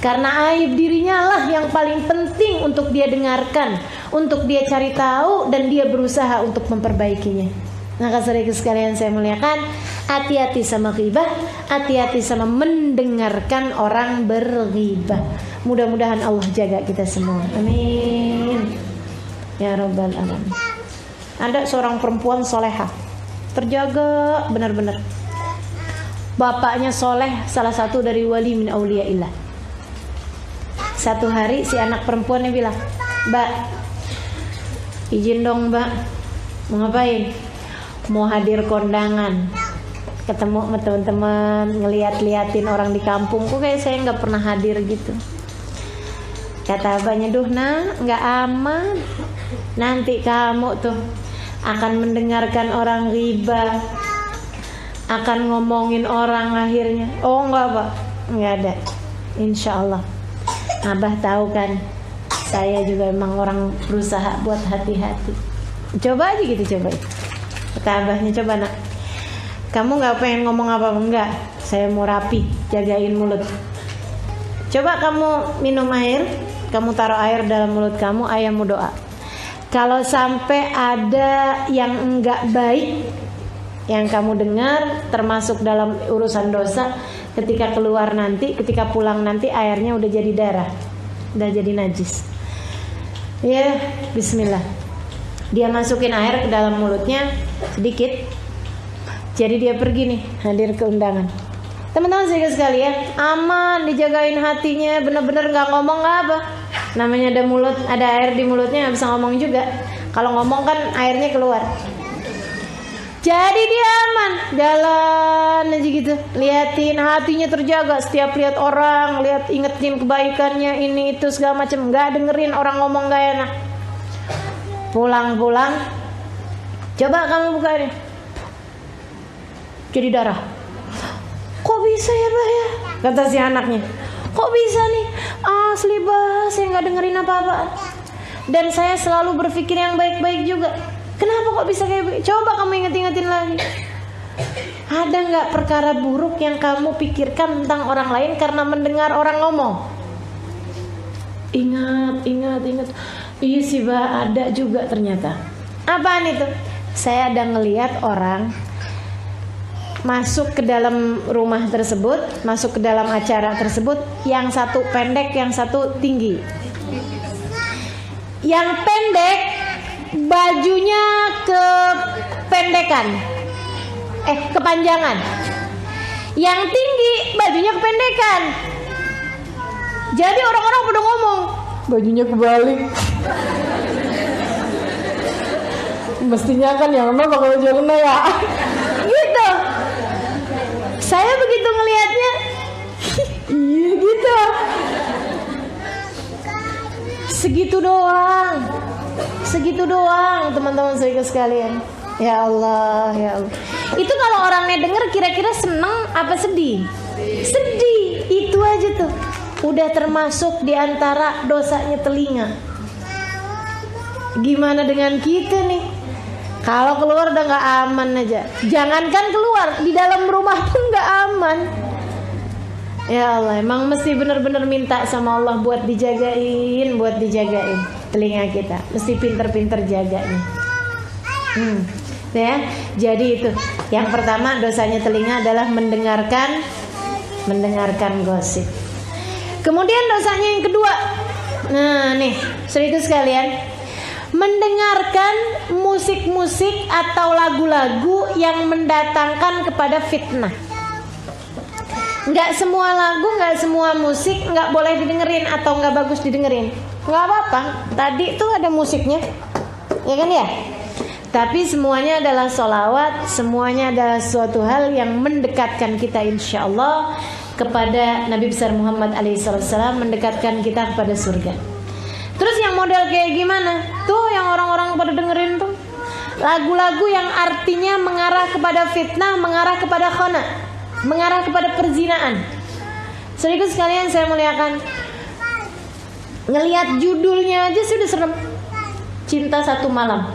Karena aib dirinya lah yang paling penting untuk dia dengarkan, untuk dia cari tahu, dan dia berusaha untuk memperbaikinya. Maka saudara sekalian saya muliakan, hati-hati sama ghibah, hati-hati sama mendengarkan orang berghibah. Mudah-mudahan Allah jaga kita semua. Amin. Ya Rabbal Alamin. Ada seorang perempuan solehah, terjaga benar-benar. Bapaknya soleh, salah satu dari wali min auliyaillah. Satu hari si anak perempuannya bilang, "Mbak, izin dong Mbak, mau ngapain? Mau hadir kondangan, ketemu sama teman-teman, ngeliat-liatin orang di kampung. Kok kayak saya nggak pernah hadir gitu." Kata abahnya, "Duh nak, nggak aman. Nanti kamu tuh akan mendengarkan orang riba, akan ngomongin orang akhirnya." "Oh enggak Pak, nggak ada. Insya Allah. Abah tahu kan, saya juga emang orang berusaha buat hati-hati. Coba aja gitu, coba." Kata abahnya, "Coba nak, kamu nggak pengen ngomong apa-apa?" "Enggak, saya mau rapi, jagain mulut." "Coba kamu minum air, kamu taruh air dalam mulut kamu, ayahmu doa." kalau sampai ada yang enggak baik yang kamu dengar, termasuk dalam urusan dosa, ketika keluar nanti, ketika pulang nanti airnya udah jadi darah, udah jadi najis. Ya, bismillah. Dia masukin air ke dalam mulutnya sedikit. Jadi dia pergi nih, hadir ke undangan. Teman-teman sekalian, aman, dijagain hatinya, bener-bener nggak ngomong nggak apa. Namanya ada air di mulutnya, nggak bisa ngomong juga. Kalau ngomong kan airnya keluar. Jadi dia aman, jalan aja gitu, liatin, hatinya terjaga. Setiap lihat orang, ingetin kebaikannya, ini itu segala macam, nggak dengerin orang ngomong gak enak. Pulang-pulang, coba kamu buka ini, jadi darah. Kok bisa ya bah ya? Kata si anaknya. Kok bisa nih? Asli bah, saya nggak dengerin apa-apa. Dan saya selalu berpikir yang baik-baik juga. Kenapa kok bisa kayak begitu? Coba kamu inget-ingetin lagi. Ada nggak perkara buruk yang kamu pikirkan tentang orang lain karena mendengar orang ngomong? Ingat. Iya sih bah, ada juga ternyata. Apaan itu? Saya ada ngelihat orang masuk ke dalam rumah tersebut, masuk ke dalam acara tersebut, yang satu pendek, yang satu tinggi. Yang pendek bajunya kepanjangan. Yang tinggi bajunya kependekan. Jadi orang-orang pada ngomong, bajunya kebalik. Mestinya kan yang mana pakai baju yang mana ya? Gitu. Saya begitu ngelihatnya, iya gitu. Segitu doang teman-teman saya sekalian. Ya Allah. Itu kalau orangnya denger kira-kira seneng apa sedih? Sedih. Itu aja tuh. Udah termasuk diantara dosanya telinga. Gimana dengan kita nih? Kalau keluar udah gak aman aja. Jangankan keluar, di dalam rumah pun gak aman. Ya Allah, emang mesti benar-benar minta sama Allah buat dijagain telinga kita. Mesti pinter-pinter jaganya. Ya, jadi itu. Yang pertama dosanya telinga adalah mendengarkan gosip. Kemudian dosanya yang kedua. Nah, nih, saudara sekalian, mendengarkan musik-musik atau lagu-lagu yang mendatangkan kepada fitnah. Nggak semua lagu, nggak semua musik nggak boleh didengerin atau nggak bagus didengerin. Nggak apa-apa. Tadi tuh ada musiknya, ya kan ya? Tapi semuanya adalah sholawat, semuanya adalah suatu hal yang mendekatkan kita insya Allah kepada Nabi besar Muhammad alaihissalam, mendekatkan kita kepada surga. Terus yang model kayak gimana? Tuh yang orang-orang pada dengerin tuh lagu-lagu yang artinya mengarah kepada fitnah, mengarah kepada khana, mengarah kepada perzinaan. Saudara sekalian, saya muliakan, ngelihat judulnya aja sudah serem. Cinta Satu Malam.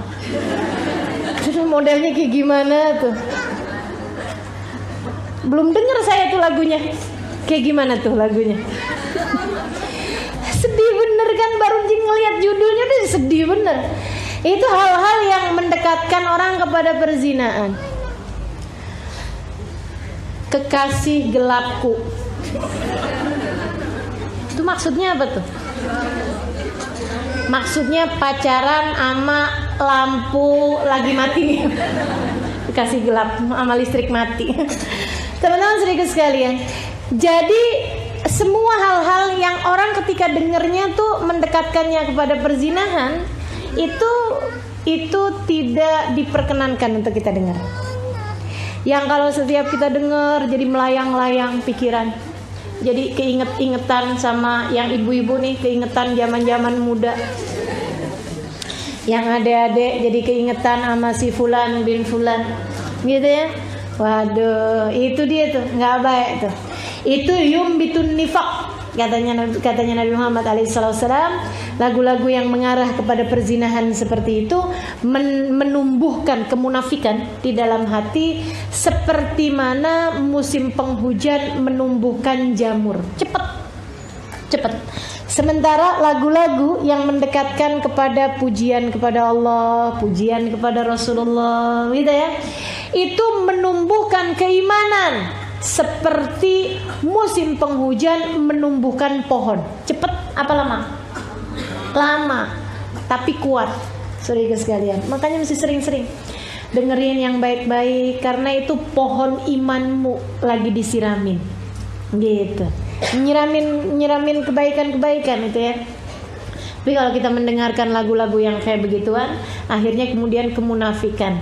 Sudah modelnya kayak gimana tuh? Belum dengar saya tuh lagunya. Kayak gimana tuh lagunya? Sedih bener kan, baru ngelihat judulnya udah sedih bener. Itu hal-hal yang mendekatkan orang kepada perzinaan. Kekasih gelapku. Itu maksudnya apa tuh? Maksudnya pacaran sama lampu lagi mati nih. Kekasih gelap sama listrik mati. Teman-teman sedikit sekalian. Jadi semua hal-hal yang orang ketika dengernya tuh mendekatkannya kepada perzinahan, itu tidak diperkenankan untuk kita dengar. Yang kalau setiap kita dengar jadi melayang-layang pikiran, jadi keingetan sama yang ibu-ibu nih, keingetan zaman-zaman muda. Yang adik-adik jadi keingetan sama si fulan bin fulan, gitu ya. Waduh, itu dia tuh nggak baik tuh. Itu yumbitun nifaq, katanya Nabi Muhammad alaihissalam. Lagu-lagu yang mengarah kepada perzinahan seperti itu menumbuhkan kemunafikan di dalam hati, seperti mana musim penghujan menumbuhkan jamur. Cepet. Sementara lagu-lagu yang mendekatkan kepada pujian kepada Allah, pujian kepada Rasulullah, gitu ya, itu menumbuhkan keimanan. Seperti musim penghujan menumbuhkan pohon. Cepet apa lama? Lama, tapi kuat. Saudara sekalian, makanya mesti sering-sering dengerin yang baik-baik, karena itu pohon imanmu lagi disiramin, gitu. Nyiramin kebaikan-kebaikan itu ya. Tapi kalau kita mendengarkan lagu-lagu yang kayak begituan, akhirnya kemudian kemunafikan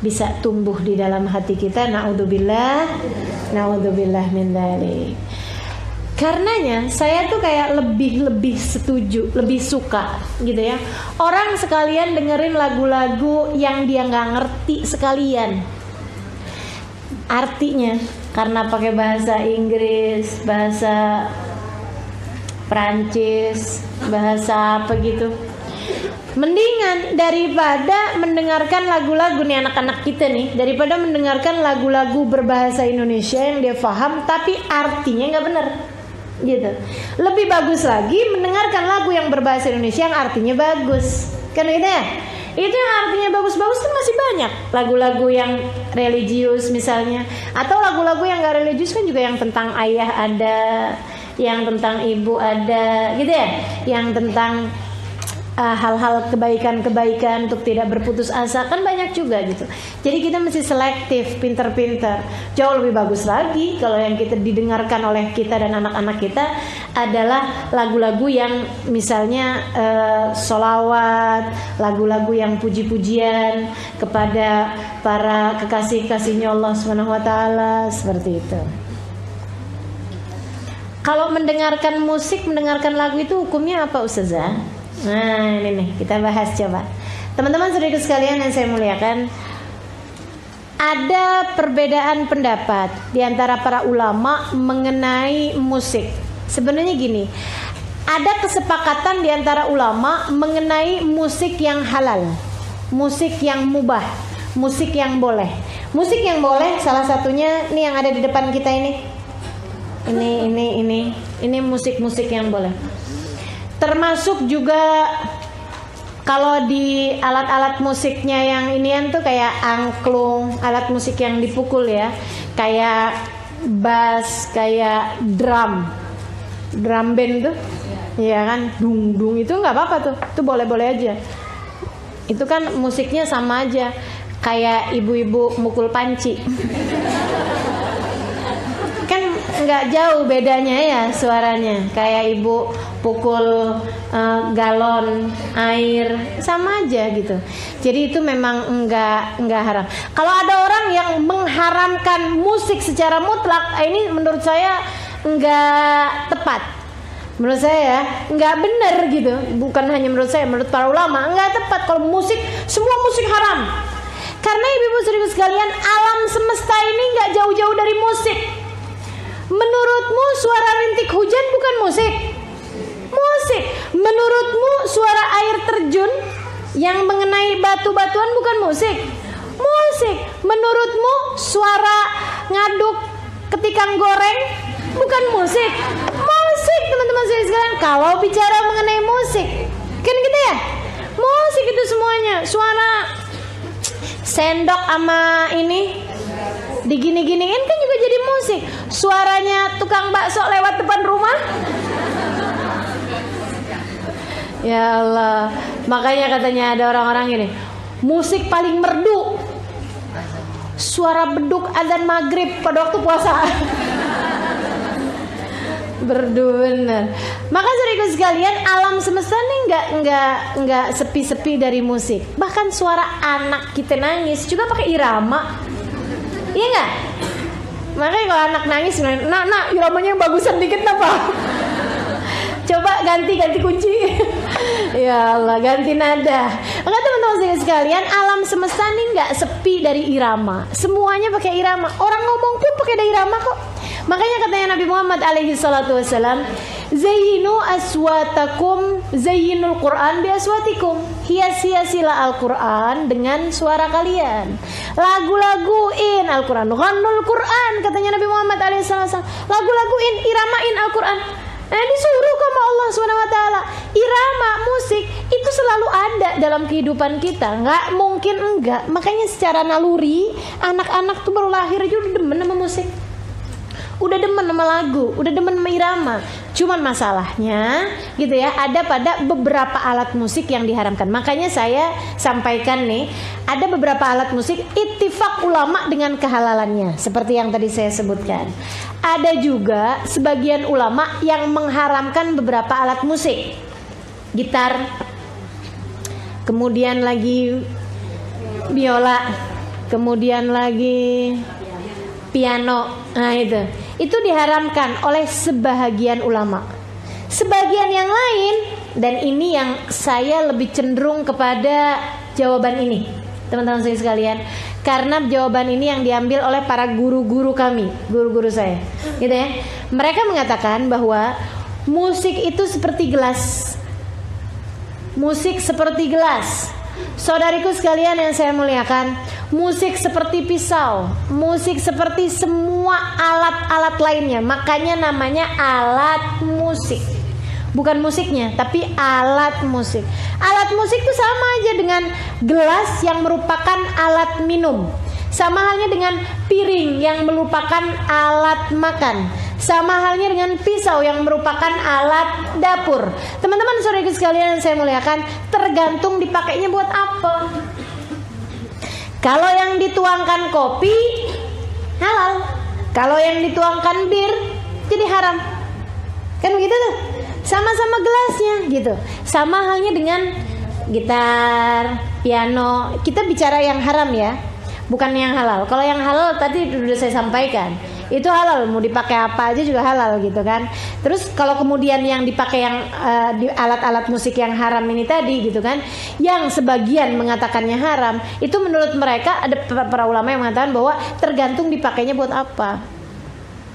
bisa tumbuh di dalam hati kita. Naudzubillah min dzalik. Karenanya saya tuh kayak lebih setuju, lebih suka gitu ya, orang sekalian dengerin lagu-lagu yang dia nggak ngerti sekalian artinya, karena pakai bahasa Inggris, bahasa Prancis, bahasa apa gitu. Mendingan daripada mendengarkan lagu-lagu nih anak-anak kita nih, daripada mendengarkan lagu-lagu berbahasa Indonesia yang dia paham tapi artinya nggak benar, gitu. Lebih bagus lagi mendengarkan lagu yang berbahasa Indonesia yang artinya bagus, kan gitu ya. Itu yang artinya bagus-bagus kan masih banyak. Lagu-lagu yang religius misalnya, atau lagu-lagu yang gak religius kan juga, yang tentang ayah ada, yang tentang ibu ada, gitu ya, yang tentang hal-hal kebaikan-kebaikan untuk tidak berputus asa kan banyak juga gitu. Jadi kita mesti selektif, pinter-pinter. Jauh lebih bagus lagi kalau yang kita didengarkan oleh kita dan anak-anak kita adalah lagu-lagu yang misalnya sholawat, lagu-lagu yang puji-pujian kepada para kekasih-kasihnya Allah SWT, seperti itu. Kalau mendengarkan musik, mendengarkan lagu itu hukumnya apa Ustazah? Nah ini nih kita bahas coba. Teman-teman saudara sekalian yang saya muliakan, ada perbedaan pendapat di antara para ulama mengenai musik. Sebenarnya gini, ada kesepakatan di antara ulama mengenai musik yang halal, musik yang mubah, musik yang boleh. Musik yang boleh salah satunya nih yang ada di depan kita ini. Ini musik-musik yang boleh. Termasuk juga kalau di alat-alat musiknya yang inian tuh kayak angklung, alat musik yang dipukul ya, kayak bass, kayak drum band tuh, ya kan, dung itu nggak apa-apa tuh, itu boleh-boleh aja. Itu kan musiknya sama aja, kayak ibu-ibu mukul panci. Kan nggak jauh bedanya ya suaranya, kayak ibu pukul galon air, sama aja gitu. Jadi itu memang enggak haram. Kalau ada orang yang mengharamkan musik secara mutlak, ini menurut saya enggak tepat. Menurut saya ya, enggak benar gitu. Bukan hanya menurut saya, menurut para ulama enggak tepat kalau musik, semua musik haram. Karena ibu-ibu saudara sekalian, alam semesta ini enggak jauh-jauh dari musik. Menurutmu suara rintik hujan bukan musik? Musik. Menurutmu suara air terjun yang mengenai batu-batuan bukan musik? Musik. Menurutmu suara ngaduk ketika goreng bukan musik? Musik, teman-teman sekalian. Kalau bicara mengenai musik, kan gitu ya? Musik itu semuanya. Suara sendok sama ini digini-giniin kan juga jadi musik. Suaranya tukang bakso lewat depan rumah, ya Allah. Makanya katanya ada orang-orang gini, musik paling merdu suara beduk adzan maghrib pada waktu puasa. Berduner. Maka saudaraku sekalian, alam semesta nih nggak sepi-sepi dari musik. Bahkan suara anak kita nangis juga pakai irama. Iya nggak? Makanya kalau anak nangis, nak iramanya yang bagusan dikit apa? Coba ganti kunci. Ya Allah, ganti nada. Maka teman-teman sekalian, alam semesta nih nggak sepi dari irama. Semuanya pakai irama. Orang ngomong pun pakai irama kok. Makanya katanya Nabi Muhammad alaihi salatu wasalam, zayyinu aswatakum zayyinul Quran bi aswatikum. Hias-hiasilah Al-Quran dengan suara kalian. Lagu-laguin Al-Quran. Ghannul Quran, katanya Nabi Muhammad alaihi salatu wasalam. Lagu-laguin, iramain Al-Quran. Nah, disuruh sama Allah SWT. Irama musik itu selalu ada dalam kehidupan kita, nggak mungkin enggak. Makanya secara naluri anak-anak tuh baru lahir aja udah demen sama musik, udah demen sama lagu, udah demen sama irama. Cuman masalahnya gitu ya, ada pada beberapa alat musik yang diharamkan. Makanya saya sampaikan nih, ada beberapa alat musik ittifaq ulama dengan kehalalannya, seperti yang tadi saya sebutkan. Ada juga sebagian ulama yang mengharamkan beberapa alat musik, gitar, kemudian lagi biola, kemudian lagi piano. Nah itu diharamkan oleh sebahagian ulama. Sebagian yang lain, dan ini yang saya lebih cenderung kepada jawaban ini, teman-teman saya sekalian, karena jawaban ini yang diambil oleh para guru-guru kami, guru-guru saya, gitu ya. Mereka mengatakan bahwa musik itu seperti gelas. Musik seperti gelas. Saudariku sekalian yang saya muliakan, musik seperti pisau, musik seperti semua alat-alat lainnya. Makanya namanya alat musik. Bukan musiknya, tapi alat musik. Alat musik itu sama aja dengan gelas yang merupakan alat minum. Sama halnya dengan piring yang merupakan alat makan. Sama halnya dengan pisau yang merupakan alat dapur. Teman-teman saudara sekalian yang saya muliakan, tergantung dipakainya buat apa. Kalau yang dituangkan kopi halal, kalau yang dituangkan bir jadi haram. Kan begitu tuh. Sama-sama gelasnya gitu. Sama halnya dengan gitar, piano. Kita bicara yang haram ya, bukan yang halal. Kalau yang halal tadi sudah saya sampaikan, itu halal, mau dipakai apa aja juga halal gitu kan. Terus kalau kemudian yang dipakai yang di alat-alat musik yang haram ini tadi gitu kan, yang sebagian mengatakannya haram, itu menurut mereka ada para ulama yang mengatakan bahwa tergantung dipakainya buat apa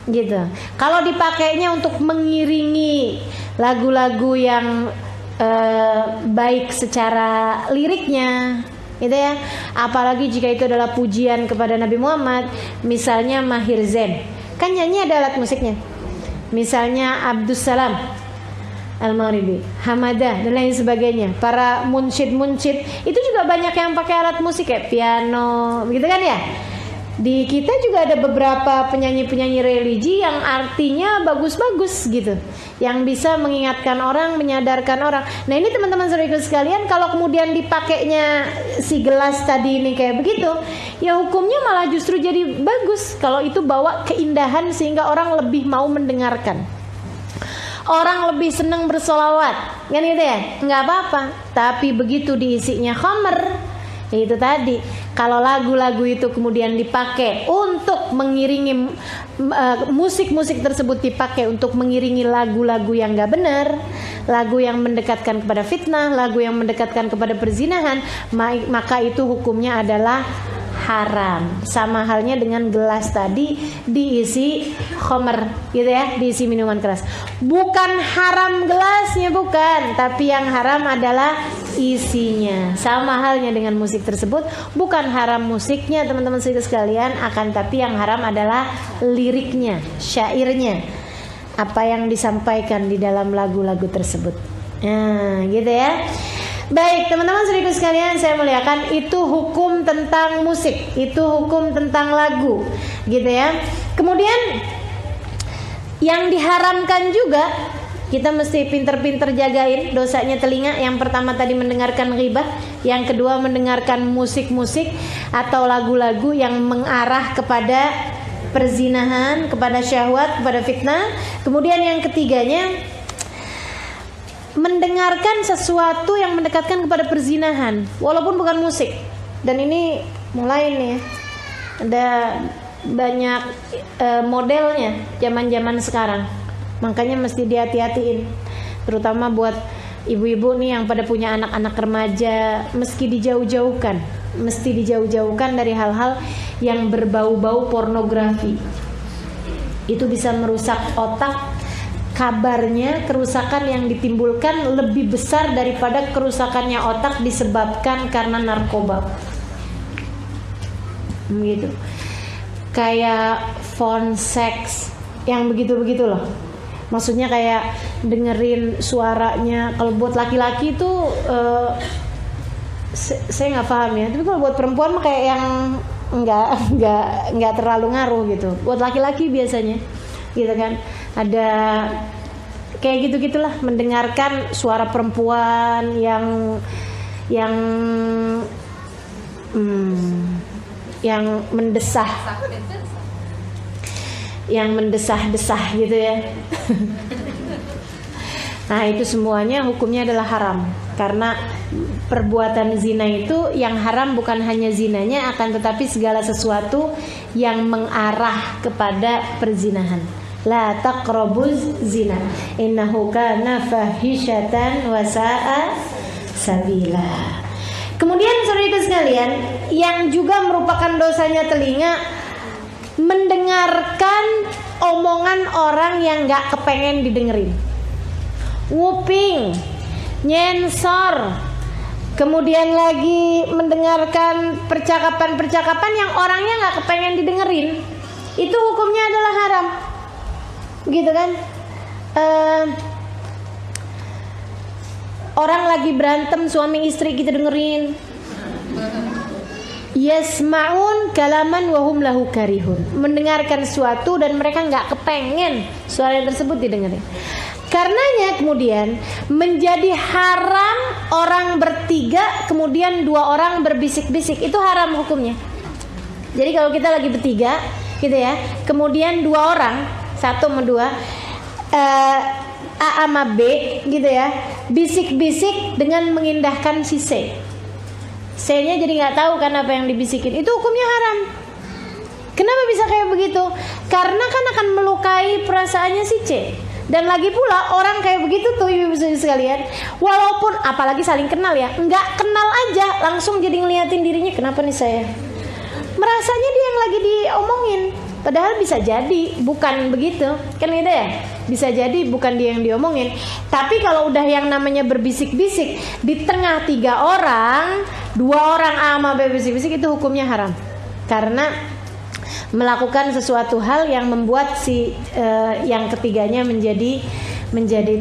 gitu. Kalau dipakainya untuk mengiringi lagu-lagu yang baik secara liriknya gitu ya, apalagi jika itu adalah pujian kepada Nabi Muhammad, misalnya Mahir Zain, kan nyanyi ada alat musiknya, misalnya Abdus Salam Al-Maghribi, Hamadah dan lain sebagainya. Para munsyid itu juga banyak yang pakai alat musik kayak piano gitu kan ya. Di kita juga ada beberapa penyanyi-penyanyi religi yang artinya bagus-bagus gitu, yang bisa mengingatkan orang, menyadarkan orang. Nah ini teman-teman saudara sekalian, kalau kemudian dipakainya si gelas tadi ini kayak begitu, ya hukumnya malah justru jadi bagus. Kalau itu bawa keindahan sehingga orang lebih mau mendengarkan, orang lebih senang bersolawat, kan gitu ya, nggak apa-apa. Tapi begitu diisinya khamr, itu tadi, kalau lagu-lagu itu kemudian dipakai untuk mengiringi musik-musik tersebut dipakai untuk mengiringi lagu-lagu yang gak benar, lagu yang mendekatkan kepada fitnah, lagu yang mendekatkan kepada perzinahan, maka itu hukumnya adalah haram. Sama halnya dengan gelas tadi diisi khamr gitu ya, diisi minuman keras. Bukan haram gelasnya, bukan, tapi yang haram adalah isinya. Sama halnya dengan musik tersebut, bukan haram musiknya teman-teman sekalian, akan tapi yang haram adalah liriknya, syairnya, apa yang disampaikan di dalam lagu-lagu tersebut. Nah gitu ya. Baik teman-teman saudaraku sekalian saya muliakan, itu hukum tentang musik, itu hukum tentang lagu gitu ya. Kemudian yang diharamkan juga, kita mesti pinter-pinter jagain dosanya telinga. Yang pertama tadi mendengarkan ghibah, yang kedua mendengarkan musik-musik atau lagu-lagu yang mengarah kepada perzinahan, kepada syahwat, kepada fitnah. Kemudian yang ketiganya mendengarkan sesuatu yang mendekatkan kepada perzinahan walaupun bukan musik. Dan ini mulai nih ada banyak modelnya zaman-zaman sekarang, makanya mesti dihati-hatiin, terutama buat ibu-ibu nih yang pada punya anak-anak remaja. Mesti dijauh-jauhkan dari hal-hal yang berbau-bau pornografi. Itu bisa merusak otak. Kabarnya kerusakan yang ditimbulkan lebih besar daripada kerusakannya otak disebabkan karena narkoba. Gitu. Kayak phone sex yang begitu-begitu loh. Maksudnya kayak dengerin suaranya. Kalau buat laki-laki itu saya nggak paham ya. Tapi kalau buat perempuan mah kayak yang nggak terlalu ngaruh gitu. Buat laki-laki biasanya, gitu kan. Ada kayak gitu-gitulah, mendengarkan suara perempuan yang mendesah-desah gitu ya. Nah, itu semuanya hukumnya adalah haram. Karena perbuatan zina itu yang haram bukan hanya zinanya, akan tetapi segala sesuatu yang mengarah kepada perzinahan. La taqrabuz zina innahu kana fahisyatan wa sa'a sabila. Kemudian saudara sekalian, yang juga merupakan dosanya telinga, mendengarkan omongan orang yang gak kepengen didengerin. Nguping, nyensor, kemudian lagi mendengarkan percakapan-percakapan yang orangnya gak kepengen didengerin. Itu hukumnya adalah haram, gitu kan. Orang lagi berantem suami istri kita dengerin. Yasma'un kalaman wahum lahu karihun. Mendengarkan sesuatu dan mereka gak kepengen suara tersebut didengerin. Karenanya kemudian menjadi haram orang bertiga, kemudian dua orang berbisik-bisik. Itu haram hukumnya. Jadi kalau kita lagi bertiga gitu ya, kemudian dua orang, satu sama dua, A sama B gitu ya, bisik-bisik dengan mengindahkan si C. C-nya jadi nggak tahu kan apa yang dibisikin. Itu hukumnya haram. Kenapa bisa kayak begitu? Karena kan akan melukai perasaannya si C. Dan lagi pula orang kayak begitu tuh ibu-ibu sekalian, walaupun apalagi saling kenal ya, nggak kenal aja langsung jadi ngeliatin dirinya, kenapa nih saya? Merasanya dia yang lagi diomongin. Padahal bisa jadi bukan begitu, kan gitu ya? Bisa jadi bukan dia yang diomongin. Tapi kalau udah yang namanya berbisik-bisik di tengah tiga orang, dua orang A sama B bisik-bisik, itu hukumnya haram. Karena melakukan sesuatu hal yang membuat si yang ketiganya menjadi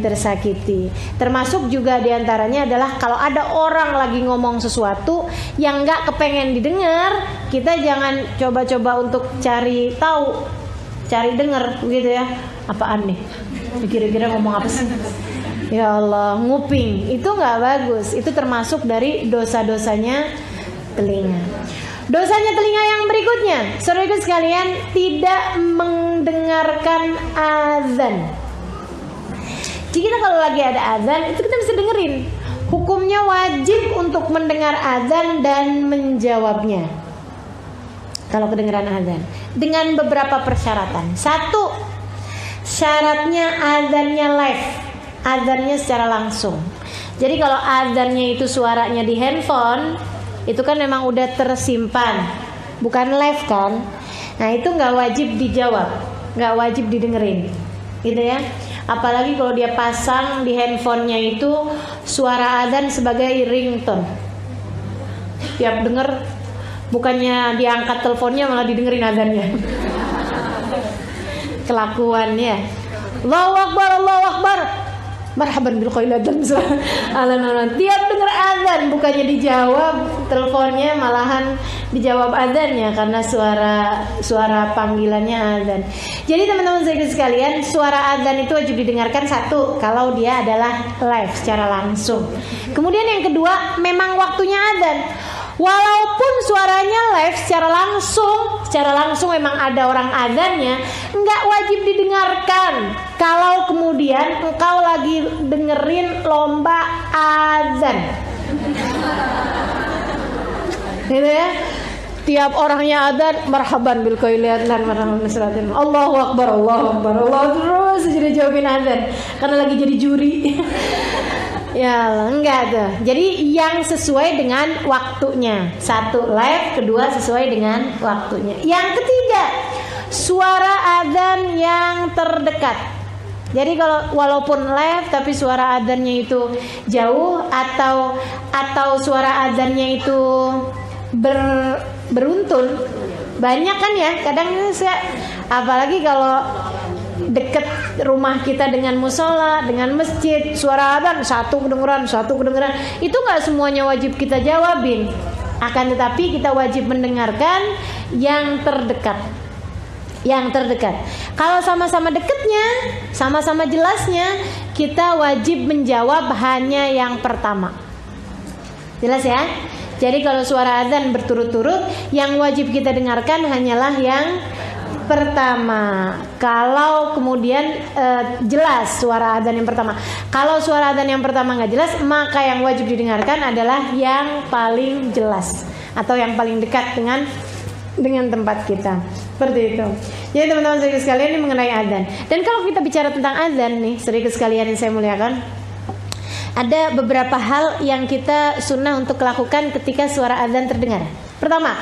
tersakiti. Termasuk juga diantaranya adalah kalau ada orang lagi ngomong sesuatu yang nggak kepengen didengar, kita jangan coba-coba untuk cari tahu, cari dengar gitu ya. Apaan nih? Kira-kira ngomong apa sih? Ya Allah, nguping itu nggak bagus. Itu termasuk dari dosa-dosanya telinga. Dosanya telinga yang berikutnya, saudara sekalian, tidak mendengarkan azan. Jadi kita kalau lagi ada azan, itu kita bisa dengerin. Hukumnya wajib untuk mendengar azan dan menjawabnya. Kalau kedengeran azan, dengan beberapa persyaratan. Satu, syaratnya azannya live, azannya secara langsung. Jadi kalau azannya itu suaranya di handphone, itu kan memang udah tersimpan, bukan live kan. Nah itu nggak wajib dijawab, nggak wajib didengerin, gitu ya. Apalagi kalau dia pasang di handphonenya itu suara azan sebagai ringtone. Tiap denger, bukannya diangkat teleponnya malah didengerin azannya. Kelakuannya. Allahu Akbar, Allahu Akbar. Marhaban bil qailatan. Tiap dengar azan bukannya dijawab teleponnya, malahan dijawab azannya karena suara panggilannya azan. Jadi teman-teman sekalian, suara azan itu wajib didengarkan, satu kalau dia adalah live secara langsung. Kemudian yang kedua, memang waktunya azan. Walaupun suaranya live secara langsung memang ada orang azannya, nggak wajib didengarkan. Kalau kemudian engkau lagi dengerin lomba azan, gitu ya. Tiap orangnya azan, marhaban bil qailatan, marhaban nasratin. Allahu Akbar, Allahu Akbar, Allah terus jadi jawabin azan karena lagi jadi juri. Ya enggak tuh. Jadi yang sesuai dengan waktunya. Satu live, kedua sesuai dengan waktunya. Yang ketiga, suara adzan yang terdekat. Jadi kalau walaupun live tapi suara adzannya itu jauh atau suara adzannya itu beruntun. Banyak kan ya, kadang saya apalagi kalau deket rumah kita dengan musola, dengan masjid, suara adzan satu kedengeran, itu nggak semuanya wajib kita jawabin. Akan tetapi kita wajib mendengarkan yang terdekat. Kalau sama-sama dekatnya, sama-sama jelasnya, kita wajib menjawab hanya yang pertama. Jelas ya? Jadi kalau suara adzan berturut-turut, yang wajib kita dengarkan hanyalah yang pertama. Kalau kemudian jelas suara adzan yang pertama. Kalau suara adzan yang pertama nggak jelas, maka yang wajib didengarkan adalah yang paling jelas atau yang paling dekat dengan tempat kita. Seperti itu. Jadi teman-teman saudara sekalian, ini mengenai adzan. Dan kalau kita bicara tentang adzan nih, saudara sekalian yang saya muliakan, ada beberapa hal yang kita sunnah untuk lakukan ketika suara adzan terdengar. Pertama,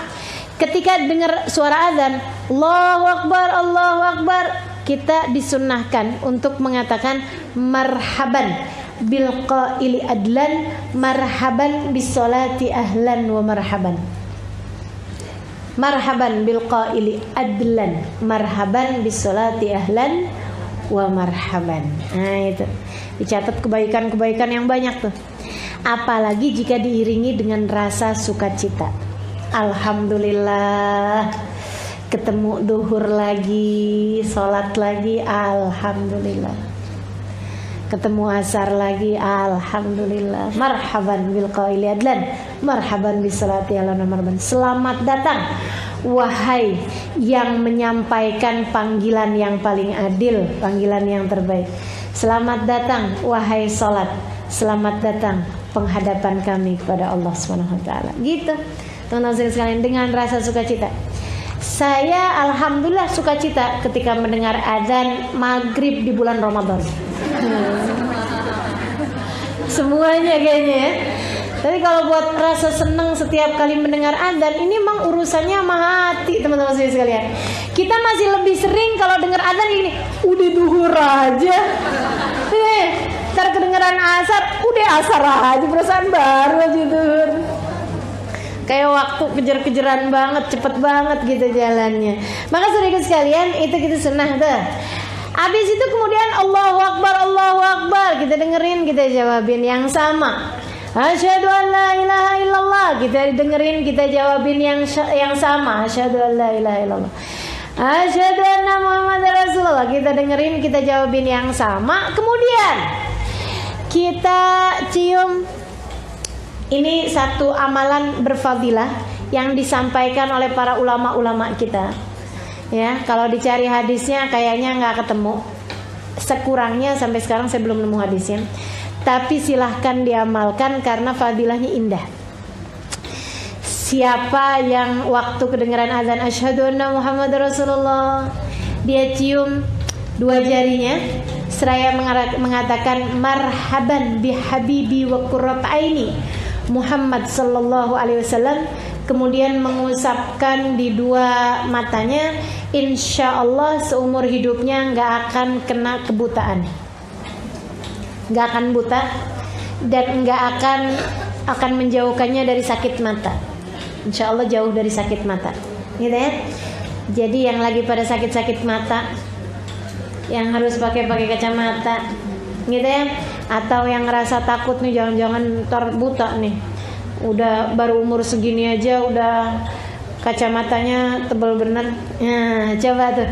ketika dengar suara adzan, Allahu Akbar, kita disunnahkan untuk mengatakan marhaban bil qaili adlan, marhaban bis salati ahlan wa marhaban. Marhaban bil qaili adlan, marhaban bis salati ahlan wa marhaban. Nah, itu dicatat kebaikan-kebaikan yang banyak tuh. Apalagi jika diiringi dengan rasa sukacita. Alhamdulillah, ketemu duhur lagi, sholat lagi, alhamdulillah. Ketemu asar lagi, alhamdulillah. Marhaban bil qaili adlan, marhaban bis salati ala marhaban. Selamat datang wahai yang menyampaikan panggilan yang paling adil, panggilan yang terbaik. Selamat datang wahai salat, selamat datang penghadapan kami kepada Allah Subhanahu wa taala. Gitu. Teman-teman sekalian, dengan rasa sukacita. Saya alhamdulillah sukacita ketika mendengar azan maghrib di bulan Ramadan. Semuanya kayaknya ya. Tapi kalau buat rasa senang setiap kali mendengar azan, ini memang urusannya sama hati, teman-teman sekalian. Kita masih lebih sering kalau dengar azan ini, udah duhur aja. Ntar kedengeran asar, udah asar aja, perasaan baru aja duhur. Kayak waktu kejar-kejaran banget, cepet banget gitu jalannya. Maka saudara sekalian, itu kita sunnah tuh. Habis itu kemudian Allahu Akbar, kita dengerin, kita jawabin yang sama. Asyhadu an la ilaha illallah, kita dengerin, kita jawabin yang sama. Asyhadu an la ilaha illallah. Asyhadu anna Muhammadar Rasulullah, kita dengerin, kita jawabin yang sama. Kemudian kita cium. Ini satu amalan berfadilah yang disampaikan oleh para ulama-ulama kita. Ya, kalau dicari hadisnya kayaknya nggak ketemu. Sekurangnya sampai sekarang saya belum nemu hadisnya. Tapi silahkan diamalkan karena fadilahnya indah. Siapa yang waktu kedengaran azan asyhadu anna Muhammadar Rasulullah, dia cium dua jarinya seraya mengatakan marhaban bi habibi wa qurrat aini Muhammad sallallahu alaihi wasallam, kemudian mengusapkan di dua matanya, insya Allah seumur hidupnya nggak akan kena kebutaan, nggak akan buta dan nggak akan menjauhkannya dari sakit mata. Insya Allah jauh dari sakit mata, gitu ya. Jadi yang lagi pada sakit-sakit mata, yang harus pakai kacamata, gitu ya, atau yang ngerasa takut nih jangan-jangan ntar buta nih, udah baru umur segini aja udah kacamatanya tebal bener. Nah, coba tuh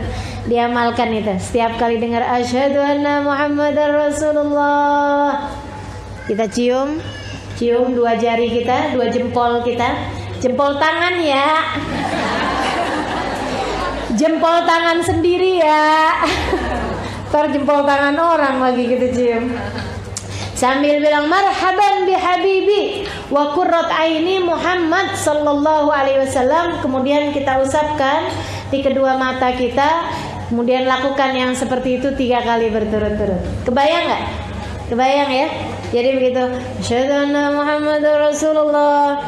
diamalkan itu. Setiap kali dengar asyhadu anna Muhammadar Rasulullah, kita cium dua jari kita, dua jempol kita, jempol tangan ya, jempol tangan sendiri ya. Ntar jempol tangan orang lagi kita cium. Sambil bilang marhaban bi habibi wa qurrat aini Muhammad sallallahu alaihi wasallam. Kemudian kita usapkan di kedua mata kita. Kemudian lakukan yang seperti itu 3 kali berturut-turut. Kebayang nggak? Kebayang ya? Jadi begitu. Asyhadu anna Muhammadar Rasulullah.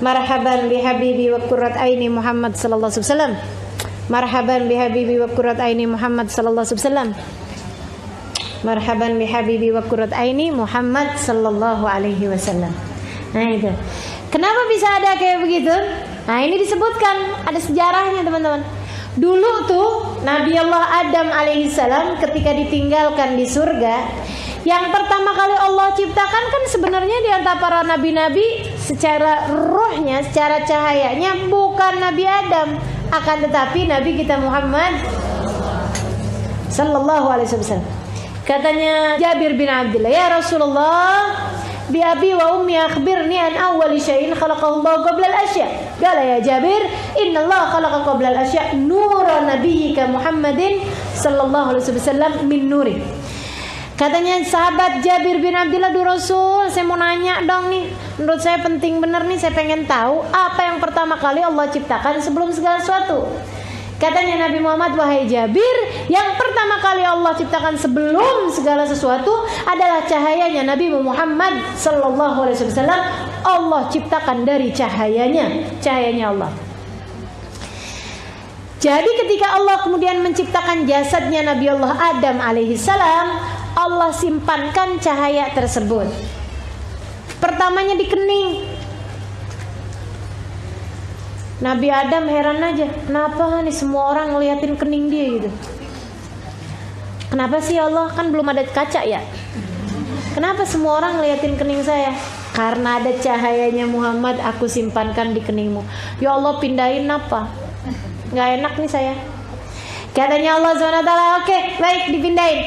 Marhaban bi habibi wa qurrat aini Muhammad sallallahu alaihi wasallam. Marhaban bi habibi wa qurrat aini Muhammad sallallahu alaihi wasallam. Marhaban bi habibi wa qurrat aini Muhammad sallallahu alaihi wasallam. Nah itu. Kenapa bisa ada kayak begitu? Nah ini disebutkan, ada sejarahnya teman-teman. Dulu tuh Nabi Allah Adam alaihissalam ketika ditinggalkan di surga, yang pertama kali Allah ciptakan kan sebenarnya di antara para nabi-nabi secara rohnya, secara cahayanya bukan Nabi Adam, akan tetapi Nabi kita Muhammad sallallahu alaihi wasallam. Katanya Jabir bin Abdullah, ya Rasulullah, bi abi wa ummi akhbirni an awwal syai'in khalaqahu Allah qabla al-asya. Qala ya Jabir, inna Allah khalaqa qabla al-asya nura nabiyyika Muhammadin sallallahu alaihi wasallam min nuri. Katanya sahabat Jabir bin Abdullah, "Duh Rasul, saya mau nanya dong nih. Menurut saya penting bener nih, saya pengen tahu apa yang pertama kali Allah ciptakan sebelum segala sesuatu." Katanya Nabi Muhammad, wahai Jabir, yang pertama kali Allah ciptakan sebelum segala sesuatu adalah cahayanya Nabi Muhammad sallallahu alaihi wasallam. Allah ciptakan dari cahayanya Allah. Jadi ketika Allah kemudian menciptakan jasadnya Nabi Allah Adam alaihissalam, Allah simpankan cahaya tersebut. Pertamanya di kening. Nabi Adam heran aja, kenapa nih semua orang ngeliatin kening dia gitu. Kenapa sih Allah, kan belum ada kaca ya? Kenapa semua orang ngeliatin kening saya? Karena ada cahayanya Muhammad, aku simpankan di keningmu. Ya Allah, pindahin apa? Gak enak nih saya. Katanya Allah SWT, oke, baik, dipindahin.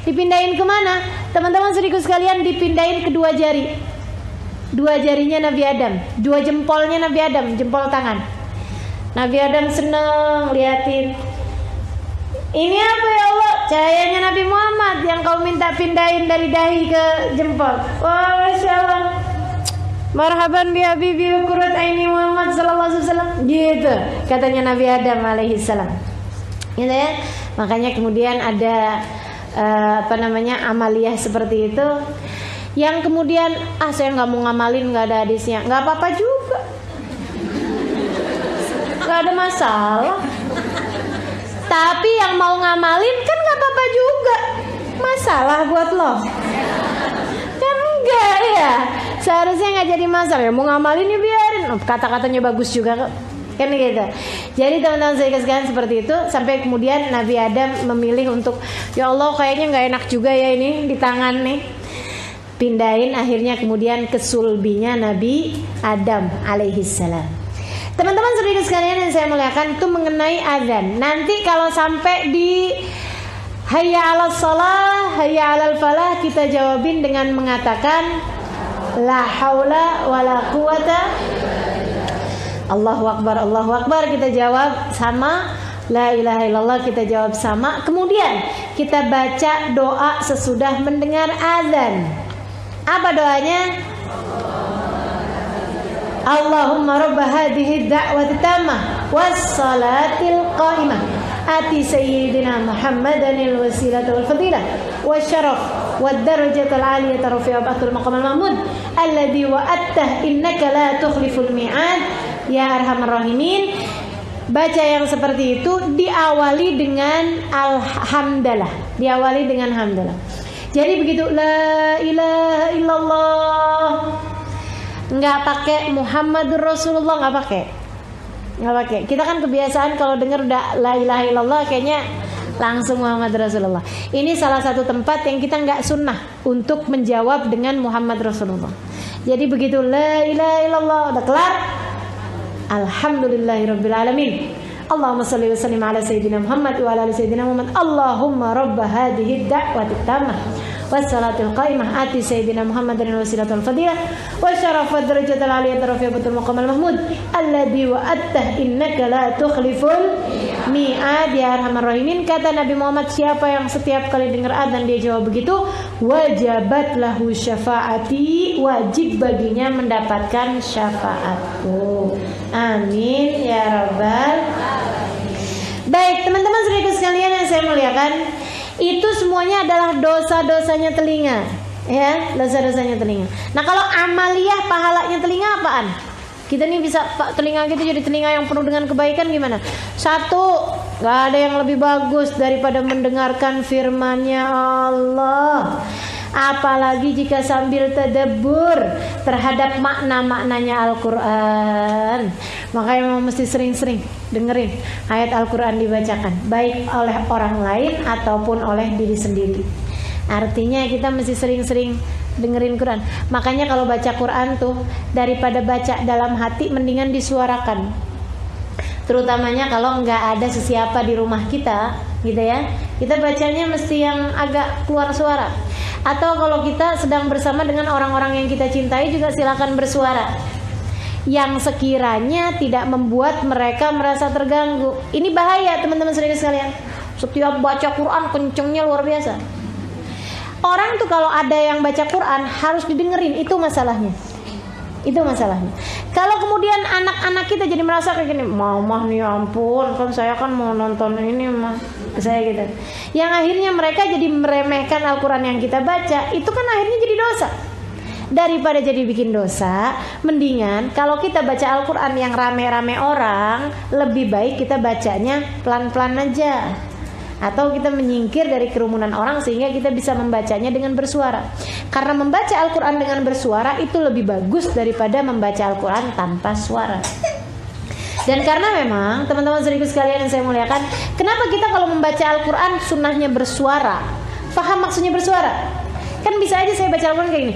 Dipindahin kemana? Teman-teman saudaraku sekalian, dipindahin kedua jari. Dua jarinya Nabi Adam, dua jempolnya Nabi Adam, jempol tangan. Nabi Adam senang liatin. Ini apa ya Allah? Cahayanya Nabi Muhammad yang kau minta pindahin dari dahi ke jempol. Wah, Masya Allah. Marhaban bi habibi qurrat aini Muhammad sallallahu alaihi wasallam. Gitu katanya Nabi Adam alaihissalam. Gitu ya. Makanya kemudian ada amaliyah seperti itu. Yang kemudian saya nggak mau ngamalin, nggak ada hadisnya, nggak apa-apa juga. Gak ada masalah. Tapi yang mau ngamalin kan gak apa-apa juga. Masalah buat lo kan enggak ya. Seharusnya gak jadi masalah. Ya, mau ngamalin ya biarin. Kata-katanya bagus juga kok. Kan gitu. Jadi teman-teman saya sekalian seperti itu. Sampai kemudian Nabi Adam memilih untuk, ya Allah kayaknya gak enak juga ya ini di tangan nih. Pindahin akhirnya kemudian ke sulbinya Nabi Adam alaihissalam. Teman-teman saudara sekalian yang saya muliakan, itu mengenai azan. Nanti kalau sampai di hayya 'alas shalah, hayya 'alal falah, kita jawabin dengan mengatakan la haula wala quwata. Allahu akbar, kita jawab sama. La ilaha illallah, kita jawab sama. Kemudian kita baca doa sesudah mendengar azan. Apa doanya? Allahumma rabba hadhihi da'wati tammah was-salatil qa'imah ati sayyidina Muhammadanil wasilata wal fadilah wasyaraf wad darajatal 'aliyata rafi'a ba'atul maqamal mahmud alladzi wa'attah innaka la tukhliful mi'ad ya arhamar rahimin. Baca yang seperti itu diawali dengan alhamdulillah, diawali dengan hamdalah. Jadi begitu la ilaha illallah, nggak pakai Muhammadur Rasulullah, nggak pakai. Kita kan kebiasaan kalau dengar udah la ilaha illallah kayaknya langsung Muhammad Rasulullah. Ini salah satu tempat yang kita nggak sunnah untuk menjawab dengan Muhammad Rasulullah. Jadi begitu la ilaha illallah udah kelar, alhamdulillahirabbil alamin. Allahumma shalli wa sallim ala sayyidina Muhammad wa ala ali sayyidina Muhammad. Allahumma rabb hadhihi ad-da'wati tammah wassalatil qa'imah ati sayyidina Muhammadin wasilatul fadilah wa syarafad darajatal aliyah rafi'atul maqamal mahmud alladzi wa'attah innaka la tukhliful mi'ad ya arhamar rahimin. Kata Nabi Muhammad, siapa yang setiap kali dengar adzan dia jawab begitu, wajabat lahu syafaati, wajib baginya mendapatkan syafaatku. Amin ya rabbal. Baik teman-teman saudaraku sekalian yang saya muliakan, itu semuanya adalah dosa-dosanya telinga, ya, dosa-dosanya telinga. Nah kalau amaliyah pahalanya telinga apaan? Kita nih bisa telinga gitu jadi telinga yang penuh dengan kebaikan gimana? Satu, gak ada yang lebih bagus daripada mendengarkan firman-Nya Allah. apalagi jika sambil tadabbur terhadap makna-maknanya Al-Quran. Makanya memang mesti sering-sering dengerin ayat Al-Quran dibacakan, baik oleh orang lain ataupun oleh diri sendiri. Artinya kita mesti sering-sering dengerin Quran. Makanya kalau baca Quran tuh, daripada baca dalam hati, mendingan disuarakan. Terutamanya kalau nggak ada sesiapa di rumah kita, gitu ya. Kita bacanya mesti yang agak keluar suara. Atau kalau kita sedang bersama dengan orang-orang yang kita cintai juga silakan bersuara, yang sekiranya tidak membuat mereka merasa terganggu. Ini bahaya teman-teman saudara sekalian. Setiap baca Quran kencengnya luar biasa. Orang tuh kalau ada yang baca Quran harus didengerin, itu masalahnya. Itu masalahnya. Kalau kemudian anak-anak kita jadi merasa kayak gini, mama nih ampun, kan saya kan mau nonton ini mah, saya gitu. Yang akhirnya mereka jadi meremehkan Al-Quran yang kita baca, itu kan akhirnya jadi dosa. Daripada jadi bikin dosa, mendingan kalau kita baca Al-Quran yang rame-rame orang, lebih baik kita bacanya pelan-pelan aja. Atau kita menyingkir dari kerumunan orang sehingga kita bisa membacanya dengan bersuara. Karena membaca Al-Quran dengan bersuara itu lebih bagus daripada membaca Al-Quran tanpa suara. Dan karena memang teman-teman saudaraku sekalian yang saya muliakan, kenapa kita kalau membaca Al-Quran sunnahnya bersuara? Faham maksudnya bersuara? Kan bisa aja saya baca Al-Quran kayak gini,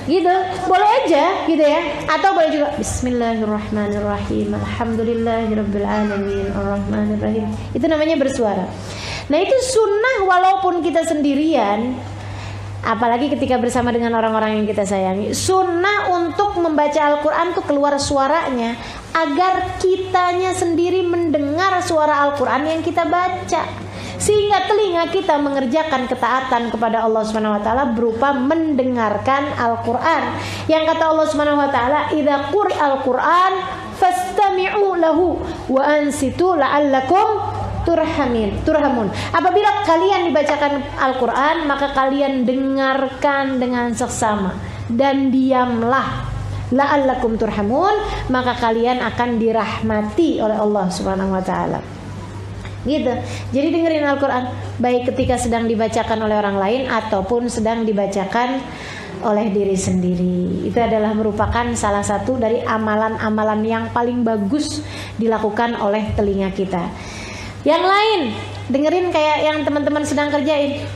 gitu, boleh aja gitu ya. Atau boleh juga Bismillahirrahmanirrahim, Alhamdulillahirrabbilalamin, Ar-Rahmanirrahim. Itu namanya bersuara. Nah itu sunnah walaupun kita sendirian, apalagi ketika bersama dengan orang-orang yang kita sayangi. Sunnah untuk membaca Al-Quran tuh keluar suaranya, agar kitanya sendiri mendengar suara Al-Quran yang kita baca, sehingga telinga kita mengerjakan ketaatan kepada Allah Subhanahu wa taala berupa mendengarkan Al-Qur'an. Yang kata Allah Subhanahu wa taala, "Idza quri'al Qur'an fastami'u lahu wa ansitu la'allakum turhamun." Apabila kalian dibacakan Al-Qur'an, maka kalian dengarkan dengan seksama dan diamlah, la'allakum turhamun, maka kalian akan dirahmati oleh Allah Subhanahu wa taala. Gitu. Jadi dengerin Al-Quran baik ketika sedang dibacakan oleh orang lain ataupun sedang dibacakan oleh diri sendiri. Itu adalah merupakan salah satu dari amalan-amalan yang paling bagus dilakukan oleh telinga kita. Yang lain, dengerin kayak yang teman-teman sedang kerjain.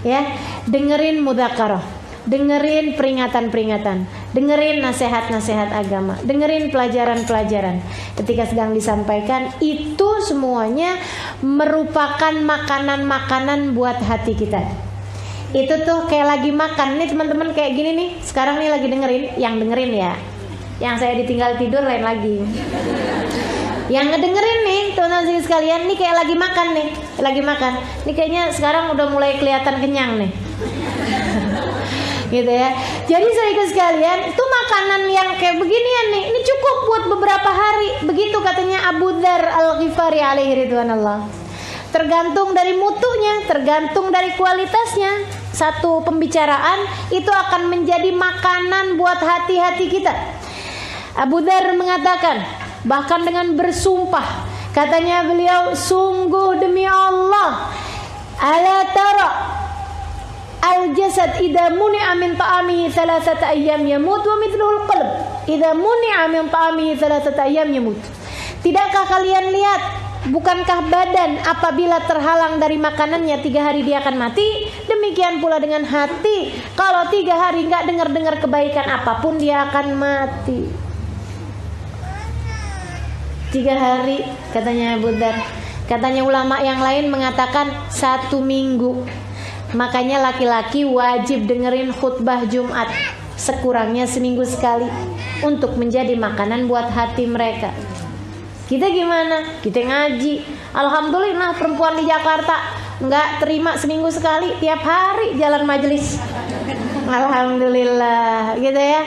Ya, dengerin mudzakarah, dengerin peringatan-peringatan, dengerin nasihat-nasihat agama, dengerin pelajaran-pelajaran ketika sedang disampaikan. Itu semuanya merupakan makanan-makanan buat hati kita. Itu tuh kayak lagi makan. Nih teman-teman kayak gini nih, sekarang nih lagi dengerin. Yang dengerin ya, yang saya ditinggal tidur lain lagi. Yang ngedengerin nih teman-teman sekalian, nih kayak lagi makan nih, lagi makan. Nih kayaknya sekarang udah mulai kelihatan kenyang nih. Gitu ya. Jadi saudara sekalian, itu makanan yang kayak beginian nih, ini cukup buat beberapa hari. Begitu katanya Abu Dzar Al-Ghifari alaihi ridwanallah. Tergantung dari mutunya, tergantung dari kualitasnya. Satu pembicaraan itu akan menjadi makanan buat hati-hati kita. Abu Dzar mengatakan, bahkan dengan bersumpah, katanya beliau, sungguh demi Allah, ala tara al-jasad idza muni'a min ta'amihi thalathata ayyam yamut wa mithluhu al-qalb idza muni'a min ta'amihi thalathata ayyam yamut. Tidakkah kalian lihat, bukankah badan apabila terhalang dari makanannya 3 hari dia akan mati? Demikian pula dengan hati, kalau 3 hari enggak dengar-dengar kebaikan apapun dia akan mati. 3 hari katanya Abu Dzar. Katanya ulama yang lain mengatakan 1 minggu. Makanya laki-laki wajib dengerin khutbah Jumat sekurangnya seminggu sekali untuk menjadi makanan buat hati mereka. Kita gimana? Kita ngaji. Alhamdulillah perempuan di Jakarta nggak terima seminggu sekali, tiap hari jalan majelis. Alhamdulillah, gitu ya.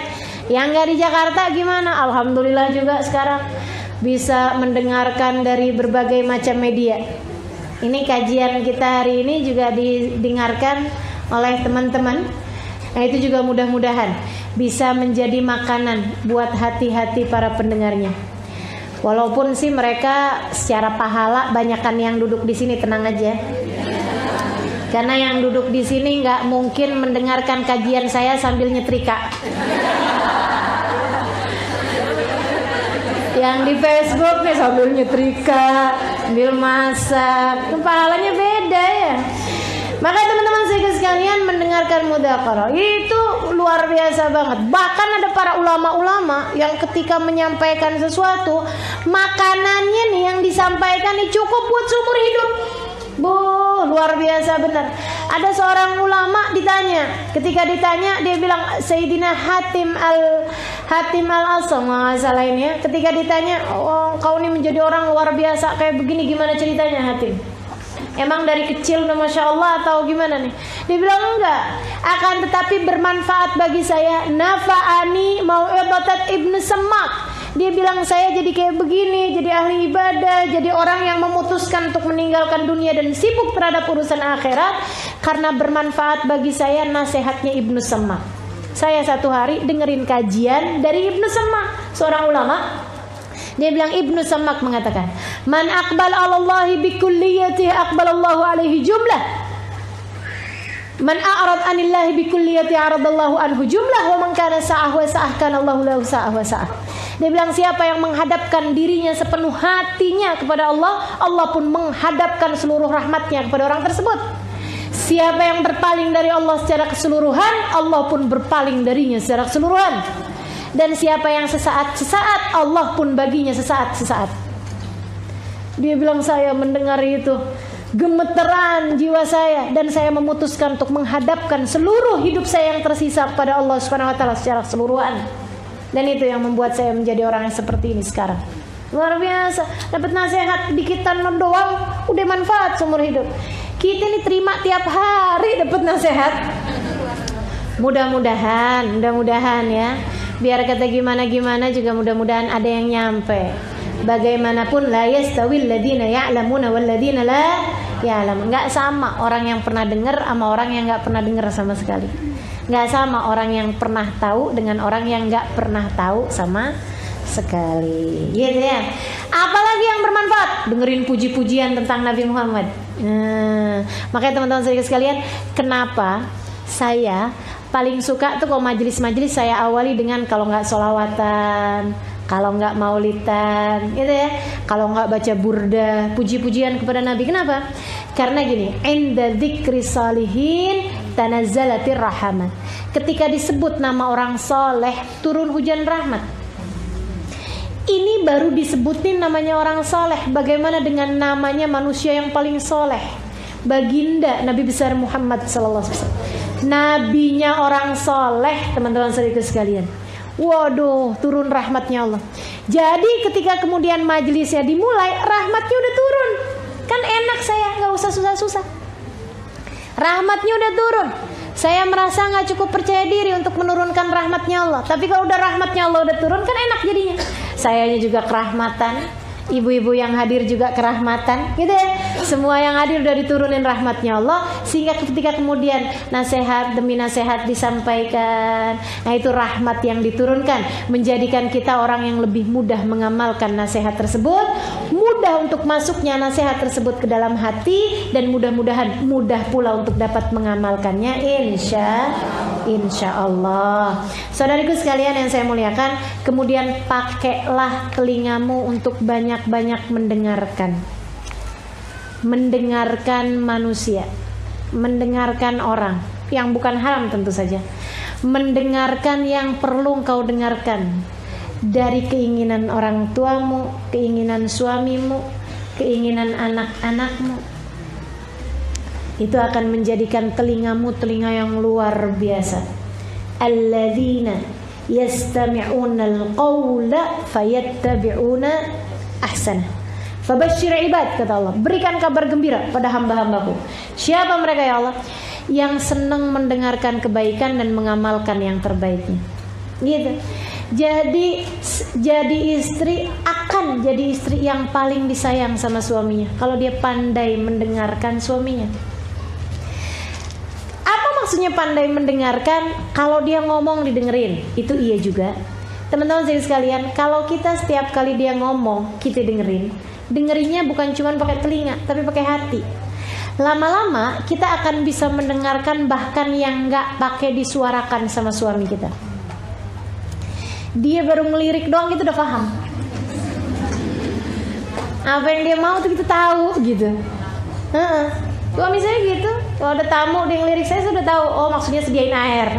Yang nggak di Jakarta gimana? Alhamdulillah juga sekarang bisa mendengarkan dari berbagai macam media. Ini kajian kita hari ini juga didengarkan oleh teman-teman. Nah itu juga mudah-mudahan bisa menjadi makanan buat hati-hati para pendengarnya. Walaupun sih mereka secara pahala banyakan yang duduk di sini, tenang aja. Karena yang duduk di sini nggak mungkin mendengarkan kajian saya sambil nyetrika. Yang di Facebook nih sambil nyetrika, sambil masak, pahalanya beda ya. Maka teman-teman sekalian, mendengarkan mudzakarah itu luar biasa banget. Bahkan ada para ulama-ulama yang ketika menyampaikan sesuatu, makanannya nih yang disampaikan nih cukup buat seumur hidup. Luar biasa benar. Ada seorang ulama ditanya, ketika ditanya dia bilang Sayyidina Hatim al-Asam, salah ini ya. Ketika ditanya, oh, kau ini menjadi orang luar biasa kayak begini, gimana ceritanya Hatim? Emang dari kecil udah Masya Allah atau gimana nih? Dia bilang enggak, akan tetapi bermanfaat bagi saya. Nafa'ani mau'ibatat Ibnu Semak. Dia bilang saya jadi kayak begini, jadi ahli ibadah, jadi orang yang memutuskan untuk meninggalkan dunia dan sibuk terhadap urusan akhirat karena bermanfaat bagi saya nasihatnya Ibnu Semak. Saya satu hari dengerin kajian dari Ibnu Semak, seorang ulama. Dia bilang, Ibnu Semak mengatakan, man aqbal 'ala Allahi bi kulliyatihi aqbalallahu alaihi jumlah. Man a'rad 'anillahi bi kulliyatihi 'aradallahu anhu jumlah wa man kana sa'ah wa sa'ah kana Allahu lahu sa'ah wa sa'ah. Dia bilang siapa yang menghadapkan dirinya sepenuh hatinya kepada Allah, Allah pun menghadapkan seluruh rahmatnya kepada orang tersebut. Siapa yang berpaling dari Allah secara keseluruhan, Allah pun berpaling darinya secara keseluruhan. Dan siapa yang sesaat-sesaat, Allah pun baginya sesaat-sesaat. Dia bilang saya mendengar itu, gemeteran jiwa saya, dan saya memutuskan untuk menghadapkan seluruh hidup saya yang tersisa kepada Allah Subhanahu wa taala secara keseluruhan. Dan itu yang membuat saya menjadi orang yang seperti ini sekarang. Luar biasa, dapat nasihat dikitan doang udah manfaat seumur hidup. Kita ini terima tiap hari dapat nasihat. Mudah-mudahan ya. Biar kata gimana juga mudah-mudahan ada yang nyampe. Bagaimanapun la yastawil ladina ya'lamuna wal ladina la ya'lamun. Enggak sama orang yang pernah dengar sama orang yang enggak pernah dengar sama sekali. Enggak sama orang yang pernah tahu dengan orang yang enggak pernah tahu sama sekali. Gitu ya. Apalagi yang bermanfaat, dengerin puji-pujian tentang Nabi Muhammad. Makanya teman-teman sekalian, kenapa saya paling suka tuh kalau majelis-majelis saya awali dengan kalau nggak sholawatan, kalau nggak maulidan, gitu ya, kalau nggak baca burda, puji-pujian kepada Nabi. Kenapa? Karena gini, inda dzikri salihin tanazzalatir rahmat. Ketika disebut nama orang soleh, turun hujan rahmat. Ini baru disebutin namanya orang soleh. Bagaimana dengan namanya manusia yang paling soleh? Baginda Nabi besar Muhammad sallallahu alaihi wasallam. Nabinya orang soleh, teman-teman sekalian. Waduh, turun rahmatnya Allah. Jadi ketika kemudian majelisnya dimulai, rahmatnya udah turun. Kan enak saya, nggak usah susah-susah. Rahmatnya udah turun. Saya merasa nggak cukup percaya diri untuk menurunkan rahmatnya Allah. Tapi kalau udah rahmatnya Allah udah turun, kan enak jadinya. Sayanya juga kerahmatan. Ibu-ibu yang hadir juga kerahmatan, gitu ya. Semua yang hadir udah diturunin rahmatnya Allah, sehingga ketika kemudian nasihat demi nasihat disampaikan, nah itu rahmat yang diturunkan, menjadikan kita orang yang lebih mudah mengamalkan nasihat tersebut, mudah untuk masuknya nasihat tersebut ke dalam hati, dan mudah-mudahan mudah pula untuk dapat mengamalkannya, insya Allah. Saudariku sekalian yang saya muliakan, kemudian pakailah telingamu untuk banyak-banyak mendengarkan manusia, mendengarkan orang yang bukan haram tentu saja, mendengarkan yang perlu engkau dengarkan dari keinginan orang tuamu, keinginan suamimu, keinginan anak-anakmu. Itu akan menjadikan telingamu telinga yang luar biasa. Alladzina yastami'una al-qawla fayattabi'una ahsana. Fabashshir ibad, kata Allah, berikan kabar gembira pada hamba-hambaku. Siapa mereka ya Allah? Yang senang mendengarkan kebaikan dan mengamalkan yang terbaiknya. Gitu. Jadi istri akan jadi istri yang paling disayang sama suaminya kalau dia pandai mendengarkan suaminya. Apa maksudnya pandai mendengarkan? Kalau dia ngomong didengerin, itu iya juga. Teman-teman sekalian, kalau kita setiap kali dia ngomong kita dengerinnya bukan cuma pakai telinga, tapi pakai hati. lama-lama kita akan bisa mendengarkan bahkan yang nggak pakai disuarakan sama suami kita. Dia baru ngelirik doang kita udah paham. Apa yang dia mau tuh kita tahu gitu. Suami saya gitu, kalau ada tamu dia ngelirik saya sudah tahu. Oh maksudnya sediain air.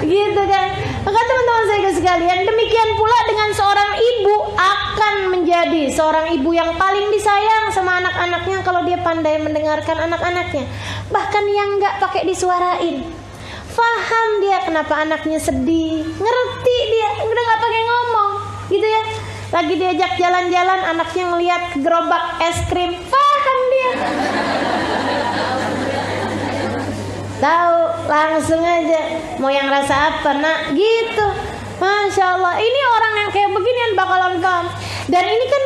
Gitu kan. Maka teman-teman saya sekalian, demikian pula dengan seorang ibu akan menjadi seorang ibu yang paling disayang sama anak-anaknya kalau dia pandai mendengarkan anak-anaknya. Bahkan yang nggak pakai disuarain, paham dia kenapa anaknya sedih, ngerti dia, udah nggak pakai ngomong, gitu ya. Lagi diajak jalan-jalan, anaknya ngelihat gerobak es krim, paham dia. Tahu langsung aja mau yang rasa apa nak gitu. Masya Allah, ini orang yang kayak beginian bakalan paham. Dan ini kan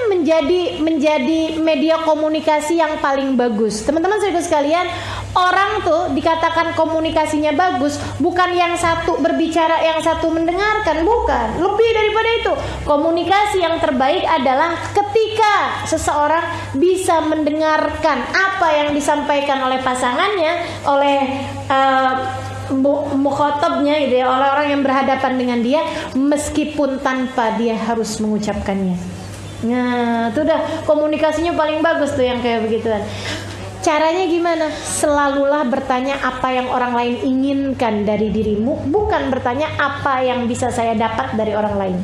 menjadi media komunikasi yang paling bagus. Teman-teman saudara sekalian, orang tuh dikatakan komunikasinya bagus bukan yang satu berbicara, yang satu mendengarkan, bukan. Lebih daripada itu, komunikasi yang terbaik adalah ketika seseorang bisa mendengarkan apa yang disampaikan oleh pasangannya, oleh mukhatabnya gitu ya, orang-orang yang berhadapan dengan dia, meskipun tanpa dia harus mengucapkannya. Nah, itu udah komunikasinya paling bagus tuh yang kayak begituan. Caranya gimana? Selalulah bertanya apa yang orang lain inginkan dari dirimu, bukan bertanya apa yang bisa saya dapat dari orang lain.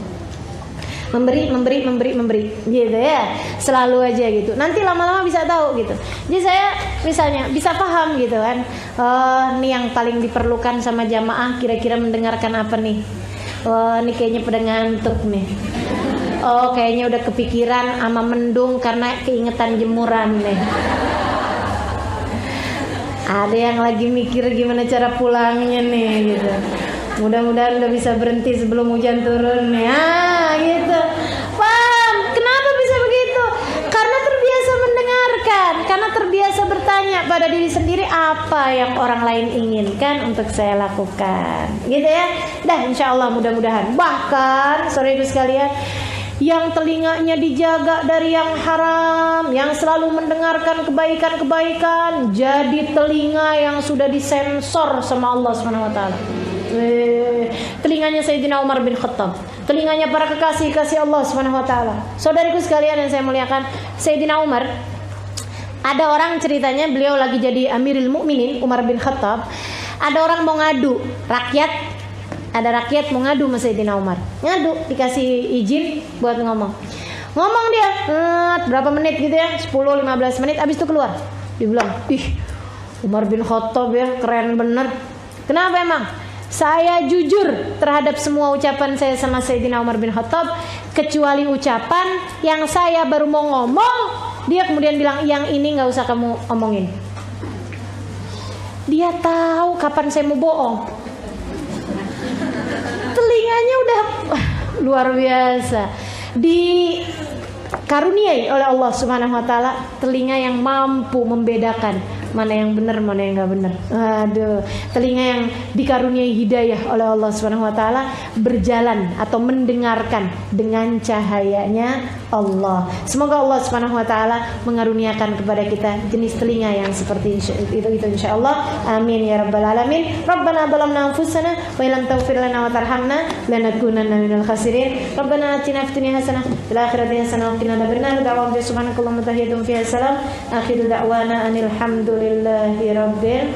Memberi gitu ya. Selalu aja gitu. Nanti lama-lama bisa tahu gitu. Jadi saya misalnya bisa paham gitu kan. Nih yang paling diperlukan sama jamaah kira-kira mendengarkan apa nih? Ini kayaknya pada ngantuk nih. Oh kayaknya udah kepikiran sama mendung karena keingetan jemuran nih. Ada yang lagi mikir gimana cara pulangnya nih gitu. Mudah-mudahan udah bisa berhenti sebelum hujan turun nih. Gitu. Paham? Kenapa bisa begitu? Karena terbiasa mendengarkan, karena terbiasa bertanya pada diri sendiri apa yang orang lain inginkan untuk saya lakukan. Gitu ya. Dah insya Allah mudah-mudahan. Bahkan sore itu sekalian, yang telinganya dijaga dari yang haram, yang selalu mendengarkan kebaikan-kebaikan, jadi telinga yang sudah disensor sama Allah Subhanahu wa taala. Telinganya Sayyidina Umar bin Khattab, telinganya para kekasih-kasih Allah Subhanahu wa taala. Saudariku sekalian yang saya muliakan, Sayyidina Umar, ada orang ceritanya beliau lagi jadi Amirul Mukminin, Umar bin Khattab. Ada orang mau ngadu, ada rakyat mau ngadu sama Sayyidina Umar. Ngadu, dikasih izin buat ngomong. Ngomong dia, berapa menit gitu ya, 10-15 menit, abis itu keluar. Dia bilang, ih Umar bin Khattab ya, keren bener. Kenapa emang? Saya jujur terhadap semua ucapan saya sama Sayyidina Umar bin Khattab, kecuali ucapan yang saya baru mau ngomong, dia kemudian bilang, yang ini gak usah kamu omongin. Dia tahu kapan saya mau bohong. Telinganya udah luar biasa, dikaruniai oleh Allah Subhanahu wa taala telinga yang mampu membedakan mana yang benar, mana yang enggak benar. Aduh, telinga yang dikaruniai hidayah oleh Allah Subhanahu wa taala berjalan atau mendengarkan dengan cahayanya Allah. Semoga Allah Subhanahu wa taala mengaruniakan kepada kita jenis telinga yang seperti itu insyaallah. Amin ya rabbal alamin. Rabbana zalamna anfusana wa illam taghfir lana wa tarhamna lanakunanna minal khasirin. Rabbana atina fid dunya hasanah wa fil akhirati hasanah wa qina adzabannar. Da'wana subhanakallahumma tahiyyatun fiha salam. Akhiru da'wana anil hamdulillahi rabbil